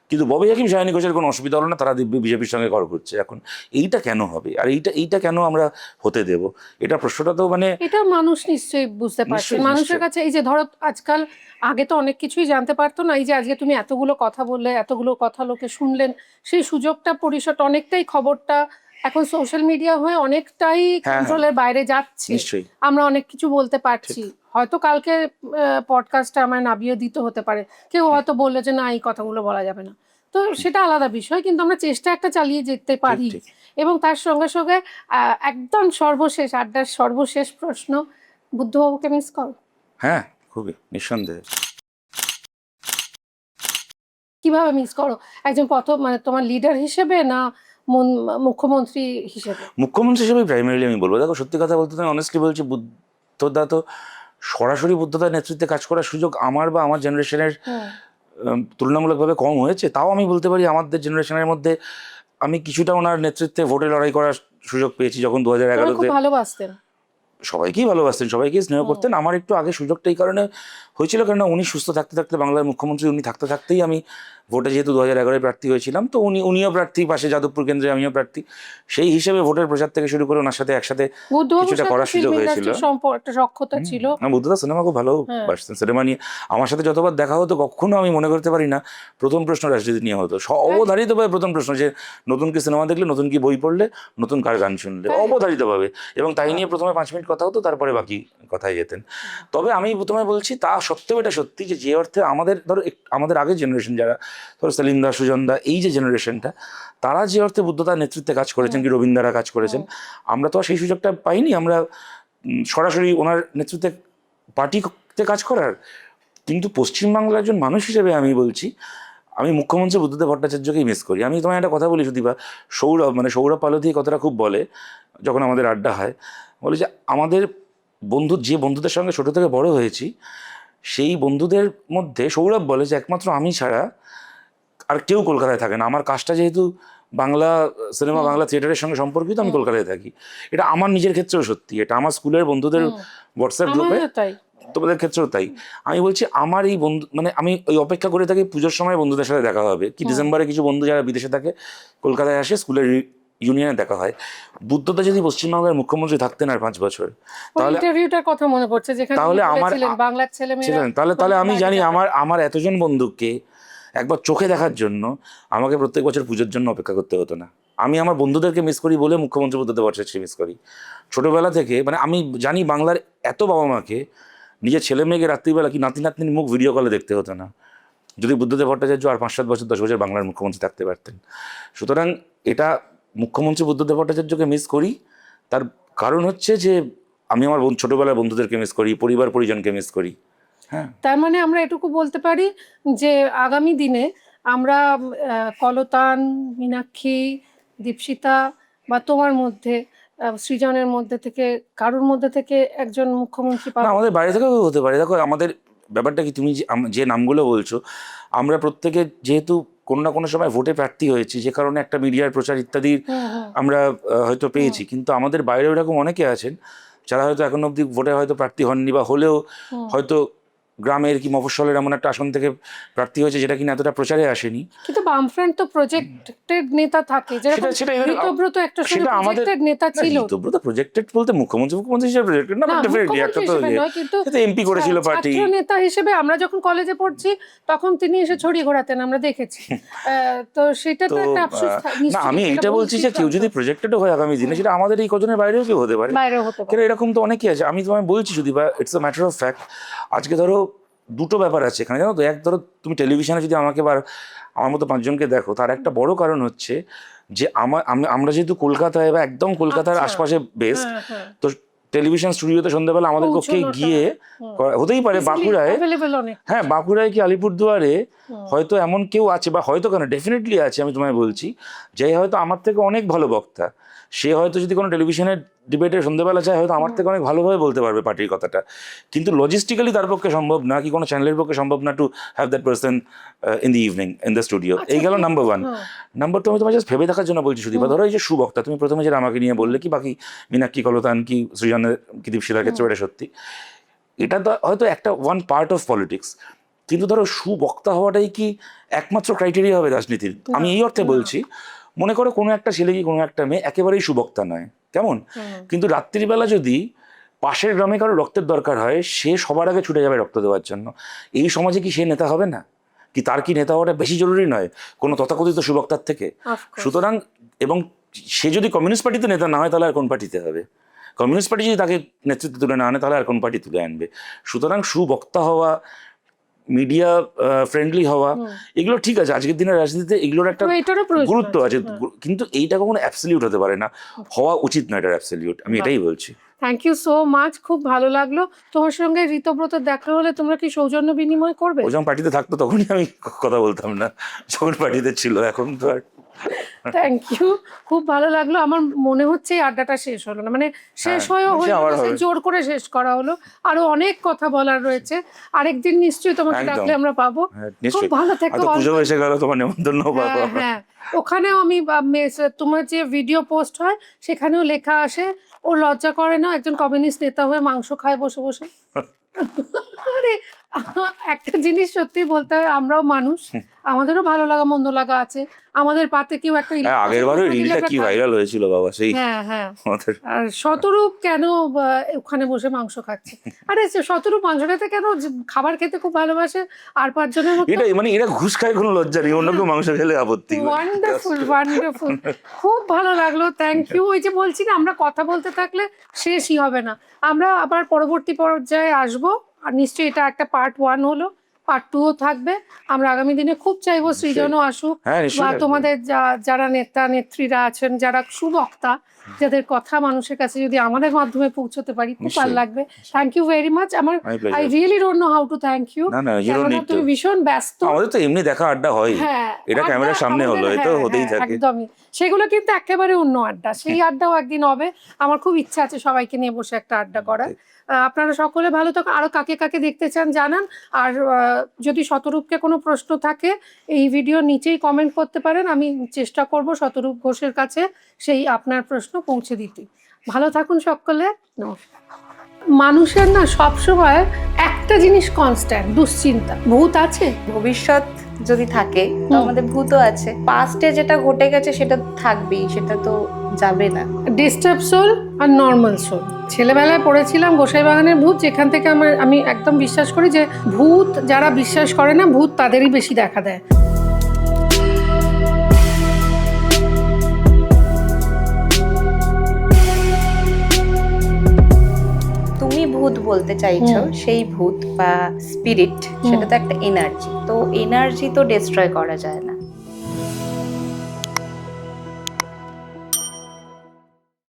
কিন্তু ববি হাকিম সায়নী ঘোষের কোনো অসুবিধা হলো না, তারা বিজেপির সঙ্গে কর করছে এখন। এইটা কেন হবে, আর এইটা কেন আমরা হতে দেব? এটা প্রশ্নটা তো মানে এটা মানুষ নিশ্চয়ই বুঝতে পারছে। মানুষের কাছে এই যে ধরো আজকাল, আগে তো অনেক কিছুই জানতে পারতো না, এই যে আজকে তুমি এতগুলো কথা বললে, এতগুলো কথা লোকে শুনলেন, সেই সুযোগটা পরিষদ অনেকটাই, খবরটা এখন সোশ্যাল মিডিয়া হয়ে অনেকটাই কন্ট্রোলের বাইরে যাচ্ছে, আমরা অনেক কিছু বলতে পারছি। হয়তো কালকে পডকাস্টে আমার নাবিয়ে দিতে হতে পারে, কেউ হয়তো বললে যে না এই কথাগুলো বলা যাবে না, তো সেটা আলাদা বিষয়, কিন্তু আমরা চেষ্টা একটা চালিয়ে যেতে পারি। এবং তার সঙ্গে সঙ্গে একদম সর্বশেষ আড্ডার সর্বশেষ প্রশ্ন, বুদ্ধবাবুকে মিস করো? হ্যাঁ, খুবই, নিঃসন্দেহে। কিভাবে মিস করো? একজন মানে তোমার লিডার হিসেবে না মুখ্যমন্ত্রী হিসেবে? মুখ্যমন্ত্রী হিসেবে প্রাইমারিলি আমি বলবো। দেখো সত্যি কথা বলতে, আমি অনেস্টলি বলছি, বুদ্ধদা তো সরাসরি বুদ্ধদার নেতৃত্বে কাজ করার সুযোগ আমার বা আমার জেনারেশনের তুলনামূলকভাবে কম হয়েছে। তাও আমি বলতে পারি আমাদের জেনারেশনের মধ্যে আমি কিছুটা ওনার নেতৃত্বে ভোটে লড়াই করার সুযোগ পেয়েছি, যখন 2011-তে। ভালোবাসতেন? সবাইকেই ভালোবাসতেন, সবাইকেই স্নেহ করতেন। আমার একটু আগে সুযোগটা এই কারণে হয়েছিল, কারণ উনি সুস্থ থাকতে থাকতে, বাংলার মুখ্যমন্ত্রী উনি থাকতে থাকতেই আমি ভোটে যেহেতু 2011 প্রার্থী হয়েছিলাম, তো উনিও প্রার্থী, পাশে যাদবপুর কেন্দ্রে আমিও প্রার্থী, সেই হিসেবে ভোটের প্রচার থেকে শুরু করে ওনার সাথে একসাথে কিছুটা করার সুযোগ হয়েছিল। একটা সখ্যতা ছিল। বুদ্ধদা সিনেমা খুব ভালোবাসতেন, সিনেমা নিয়ে আমার সাথে যতবার দেখা হতো কখনো আমি মনে করতে পারি না প্রথম প্রশ্ন রাজনীতি নিয়ে হতো। অবধারিতভাবে প্রথম প্রশ্ন যে নতুন কি সিনেমা দেখলে, নতুন কি বই পড়লে, নতুন কার গান শুনলে, অবধারিতভাবে। এবং তাই নিয়ে প্রথমে 5 মিনিট কথা হতো, তারপরে বাকি কথায় যেতেন। তবে আমি প্রথমে বলছি, তা সত্ত্বেও এটা সত্যি যে অর্থে আমাদের ধরো আমাদের আগের জেনারেশন যারা, ধরো সেলিম দা, সুজন দা, এই যে জেনারেশনটা, তারা যে অর্থে বুদ্ধতার নেতৃত্বে কাজ করেছেন, কি রবীন্দ্ররা কাজ করেছেন, আমরা তো আর সেই সুযোগটা পাইনি। আমরা সরাসরি ওনার নেতৃত্বে পার্টিতে কাজ করার। কিন্তু পশ্চিমবাংলার একজন মানুষ হিসেবে আমি বলছি, আমি মুখ্যমন্ত্রী বুদ্ধদেব ভট্টাচার্যকেই মিস করি। আমি তোমায় একটা কথা বলি সুদীপা, সৌরভ পালথি কথাটা খুব বলে যখন আমাদের আড্ডা হয়, বলে যে আমাদের যে বন্ধুদের সঙ্গে ছোট থেকে বড় হয়েছি, সেই বন্ধুদের মধ্যে সৌরভ বলে যে একমাত্র আমি ছাড়া আর কেউ কলকাতায় থাকে না। আমার কাজটা যেহেতু বাংলা সিনেমা, বাংলা থিয়েটারের সঙ্গে সম্পর্কিত, আমি কলকাতায় থাকি। এটা আমার নিজের ক্ষেত্রেও সত্যি, এটা আমার স্কুলের বন্ধুদের হোয়াটসঅ্যাপ গ্রুপে, তোমাদের ক্ষেত্রেও তাই। আমি বলছি আমার এই বন্ধু, মানে আমি ওই অপেক্ষা করে থাকি পুজোর সময় বন্ধুদের সাথে দেখা হবে, কি ডিসেম্বরে কিছু বন্ধু যারা বিদেশে থাকে কলকাতায় আসে, স্কুলের ইউনিয়নে দেখা হয়। বুদ্ধদা যদি পশ্চিমবাংলার মুখ্যমন্ত্রী থাকতেন আর 5 বছর, তাহলে ইন্টারভিউটার কথা মনে পড়ছে যেখানে তাহলে আমার বাংলার ছেলেমেয়েরা, তাহলে আমি জানি আমার এতজন বন্ধুকে একবার চোখে দেখার জন্য আমাকে প্রত্যেক বছর পুজোর জন্য অপেক্ষা করতে হতো না। আমি আমার বন্ধুদেরকে মিস করি বলে মুখ্যমন্ত্রী বুদ্ধদেব ভট্টাচার্যকে মিস করি। ছোটবেলা থেকে, মানে আমি জানি বাংলার এত বাবা মাকে নিজের ছেলে মেয়েকে রাত্রিবেলা কি নাতি নাতনির মুখ ভিডিও কলে দেখতে হতো না, যদি বুদ্ধদেব ভট্টাচার্য আর 5-7 বছর 10 বছর বাংলার মুখ্যমন্ত্রী থাকতে পারতেন। সুতরাং এটা মুখ্যমন্ত্রী বুদ্ধদেব ভট্টাচার্যকে মিস করি, তার কারণ হচ্ছে যে আমি আমার ছোটবেলার বন্ধুদেরকে মিস করি, পরিবার পরিজনকে মিস করি। হ্যাঁ, তার মানে আমরা এটুকু বলতে পারি যে আগামী দিনে আমরা কলতান, মীনাক্ষী, দীপশিতা বা তোমার মধ্যে, সৃজনের মধ্যে থেকে, কারোর মধ্যে থেকে একজন মুখ্যমন্ত্রী না, আমাদের বাইরে থেকেও হতে পারে। দেখো আমাদের ব্যাপারটা কি, তুমি যে নামগুলো বলছো, আমরা প্রত্যেকে যেহেতু কোনো না কোনো সময় ভোটে প্রার্থী হয়েছি, যে কারণে একটা মিডিয়ার প্রচার ইত্যাদির আমরা হয়তো পেয়েছি। কিন্তু আমাদের বাইরেও এরকম অনেকে আছেন যারা হয়তো এখন অবধি ভোটে হয়তো প্রার্থী হননি, বা হলেও হয়তো গ্রামের কি মফস্বলের এমন একটা আসন থেকে প্রার্থী হয়েছে যেটা কিনা এতটা প্রচারে আসেনি। কিন্তু বামফ্রন্ট তো প্রজেক্টেড নেতা থাকে, যেরকম ঋতব্রত একটা সময় প্রজেক্টেড নেতা ছিল। ঋতব্রত প্রজেক্টেড বলতে মুখ্যমন্ত্রী হিসেবে প্রজেক্টেড না, ডেফিনেটলি একটা তো এমপি করেছিল পার্টি। ছাত্র নেতা হিসেবে আমরা যখন কলেজে পড়ছি তখন তিনি এসে ছড়ি ঘোরাতেন, আমরা দেখেছি। তো সেটা তো একটা আফসোস। না, আমি এটা বলছি যে কেউ যদি প্রজেক্টেডও হয় আগামী দিনে, সেটা আমাদের এই কজনের বাইরেও কেউ হতে পারে। কেন এরকম তো অনেকেই আছে। আমি তোমায় বলছি যদি বা it's a matter of fact. আজকে ধরো দুটো ব্যাপার আছে এখানে, জানো তো। এক, ধরো তুমি টেলিভিশনে যদি আমাকে বা আমার মতো 5 জনকে দেখো, তার একটা বড় কারণ হচ্ছে যে আমরা যেহেতু কলকাতায় বা একদম কলকাতার আশপাশে বেস্ট, তো টেলিভিশন স্টুডিওতে সন্ধ্যাবেলা আমাদের পক্ষে গিয়ে, হতেই পারে বাঁকুড়ায়, হ্যাঁ বাঁকুড়ায় কি আলিপুরদুয়ারে হয়তো এমন কেউ আছে, বা হয়তো কেন ডেফিনেটলি আছে, আমি তোমায় বলছি, যে হয়তো আমার থেকে অনেক ভালো বক্তা। সে হয়তো যদি কোনো টেলিভিশনের ডিবেটে সন্ধ্যাবেলা চায়, হয়তো আমার থেকে অনেক ভালোভাবে বলতে পারবে পার্টির কথাটা। কিন্তু লজিস্টিক্যালি তার পক্ষে সম্ভব না, কি কোনো চ্যানেলের পক্ষে সম্ভব না to have that person in the evening in the studio. এই গেল নাম্বার 1। নাম্বার 2, আমি তোমায় জাস্ট ভেবে দেখার জন্য বলছি সুদীপা, ধরো এই যে সুবক্তা, তুমি প্রথমে যেটা আমাকে নিয়ে বললে, কি বাকি মীনাক্ষী, কলতান, কি সৃজনের, কি দীপশিতার ক্ষেত্রে, এটা সত্যি, এটা তো হয়তো একটা ওয়ান পার্ট অফ পলিটিক্স। কিন্তু ধরো সুবক্তা হওয়াটাই কি একমাত্র ক্রাইটেরিয়া হবে রাজনীতির? আমি এই অর্থে বলছি, মনে করো কোনো একটা ছেলে কি কোনো একটা মেয়ে একেবারেই সুবক্তা নয়, কেমন, কিন্তু রাত্রিবেলা যদি পাশের গ্রামে কারো রক্তের দরকার হয়, সে সবার আগে ছুটে যাবে রক্ত দেওয়ার জন্য। এই সমাজে কি সে নেতা হবে না? কি তার কি নেতা হওয়াটা বেশি জরুরি নয় কোনো তথাকথিত সুবক্তার থেকে? সুতরাং, এবং সে যদি কমিউনিস্ট পার্টিতে নেতা না হয়, তাহলে আর কোন পার্টিতে হবে? কমিউনিস্ট পার্টি যদি তাকে নেতৃত্ব তুলে না আনে, তাহলে আর কোন পার্টি তুলে আনবে? সুতরাং সুবক্তা হওয়া, মিডিয়া ফ্রেন্ডলি হওয়া, এগুলো ঠিক আছে, আজকের দিনের রাজনীতিতে এগুলোর একটা গুরুত্ব আছে, কিন্তু এইটা কখনো অ্যাবসলিউট হতে পারে না, হওয়া উচিত না এটা অ্যাবসলিউট। আমি এটাই বলছি। থ্যাংক ইউ সো মাচ, খুব ভালো লাগলো তোমার সঙ্গে। ঋতব্রত দেখা হলে তোমরা কি সৌজন্য বিনিময় করবে? ও যখন পার্টিতে থাকতো তখনই আমি কথা বলতাম না, যখন পার্টিতে ছিল। এখন তো আর থ্যাংক ইউ, খুব ভালো লাগলো। আমার মনে হচ্ছে এই আড্ডাটা শেষ হলো না, মানে শেষ হ্যাঁ, হয়ে সে আবার হলো, হবে। জোর করে শেষ করা হলো। আরো অনেক কথা বলার রয়েছে, আরেকদিন নিশ্চয়ই তোমাকে একদম। ডাকলে আমরা পাবো। হ্যাঁ, খুব নিশ্চয়ই। ভালো থেকো। হয়তো পুজো এসে গেল, তোমার নেমন্তন্ন পাবো। হ্যাঁ হ্যাঁ, ওখানেও আমি তোমার যে ভিডিও পোস্ট হয় সেখানেও লেখা আসে, ও লজ্জা করে না একজন কমিউনিস্ট নেতা হয়ে মাংস খায় বসে বসে। আরে একটা জিনিস সত্যি বলতে হয়, আমরাও মানুষ, আমাদেরও ভালো লাগা মন্দ লাগা আছে। আমাদের পাতে কেউ একটা হ্যাঁ, আগের বারে রিলটা কি ভাইরাল হয়েছিল বাবা, সেই হ্যাঁ হ্যাঁ। আমাদের। আর শতরূপ কেন ওখানে বসে মাংস খাচ্ছে? আরে শতরূপ মাংস খেতে কেন, খাবার খেতে খুব ভালোবাসে, আর 5 জনের মতো। এটা মানে এরা ঘুষ খায়, কোনো লজ্জা নেই, অন্য কেউ মাংস খেলে আপত্তি। ওয়ান্ডারফুল ওয়ান্ডারফুল, খুব ভালো লাগলো, থ্যাংক ইউ। ওই যে বলছি না, আমরা কথা বলতে থাকলে শেষই হবে না। আমরা আবার পরবর্তী পর্যায়ে আসবো, আর নিশ্চয়ই এটা একটা পার্ট 1 হলো, পার্ট 2ও থাকবে। আমরা আগামী দিনে খুব চাইবো সৃজনও আসুক, হ্যাঁ, নিশ্চয়ই বা আসবে। তোমাদের যারা নেতা নেত্রীরা আছেন, যারা সুবক্তা, যাদের কথা মানুষের কাছে যদি আমাদের মাধ্যমে পৌঁছতে পারি, খুব ভালো নিশ্চয়ই। লাগবে। Thank you very much. আমার My pleasure. I really don't know how to thank you. না, you don't need to. তুমি ভীষণ ব্যস্ত। আমাদের তো এমনি দেখা আড্ডা হয়, হ্যাঁ, এটা আড্ডা ক্যামেরার সামনে আমাদের, হলো, এটা হ্যাঁ, হতেই হ্যাঁ, থাকে। একদমই। সেগুলো কিন্তু একেবারে অন্য আড্ডা, সেই আড্ডাও একদিন হবে। আমার খুব ইচ্ছা আছে সবাইকে নিয়ে বসে একটা আড্ডা করার। আপনারা সকলে ভালো থাকুন, আরো কাকে কাকে দেখতে চান জানান। আর যদি শতরূপকে কোনো প্রশ্ন থাকে এই ভিডিওর নিচেই কমেন্ট করতে পারেন, আমি চেষ্টা করব শতরূপ ঘোষের কাছে সেই আপনার প্রশ্ন পৌঁছে দিতে। ভালো থাকুন সকলে, নমস্কার। মানুষের না সবসময় একটা জিনিস কনস্ট্যান্ট, দুশ্চিন্তা। ভূত আছে? ভবিষ্যৎ যদি থাকে তো আমাদের ভূতও আছে, পাস্টে যেটা ঘটে গেছে সেটা থাকবেই, সেটা তো যাবে না। ডিস্টার্ব সোল আর নর্মাল সোল। ছেলেবেলায় পড়েছিলাম গোসাইবাগানের ভূত, যেখান থেকে আমি একদম বিশ্বাস করি যে ভূত, যারা বিশ্বাস করে না ভূত, তাদেরই বেশি দেখা দেয়। তুমি ভূত বলতে চাইছো, সেই ভূত বা স্পিরিট সেটা তো একটা এনার্জি, তো এনার্জি তো ডিস্ট্রয় করা যায় না।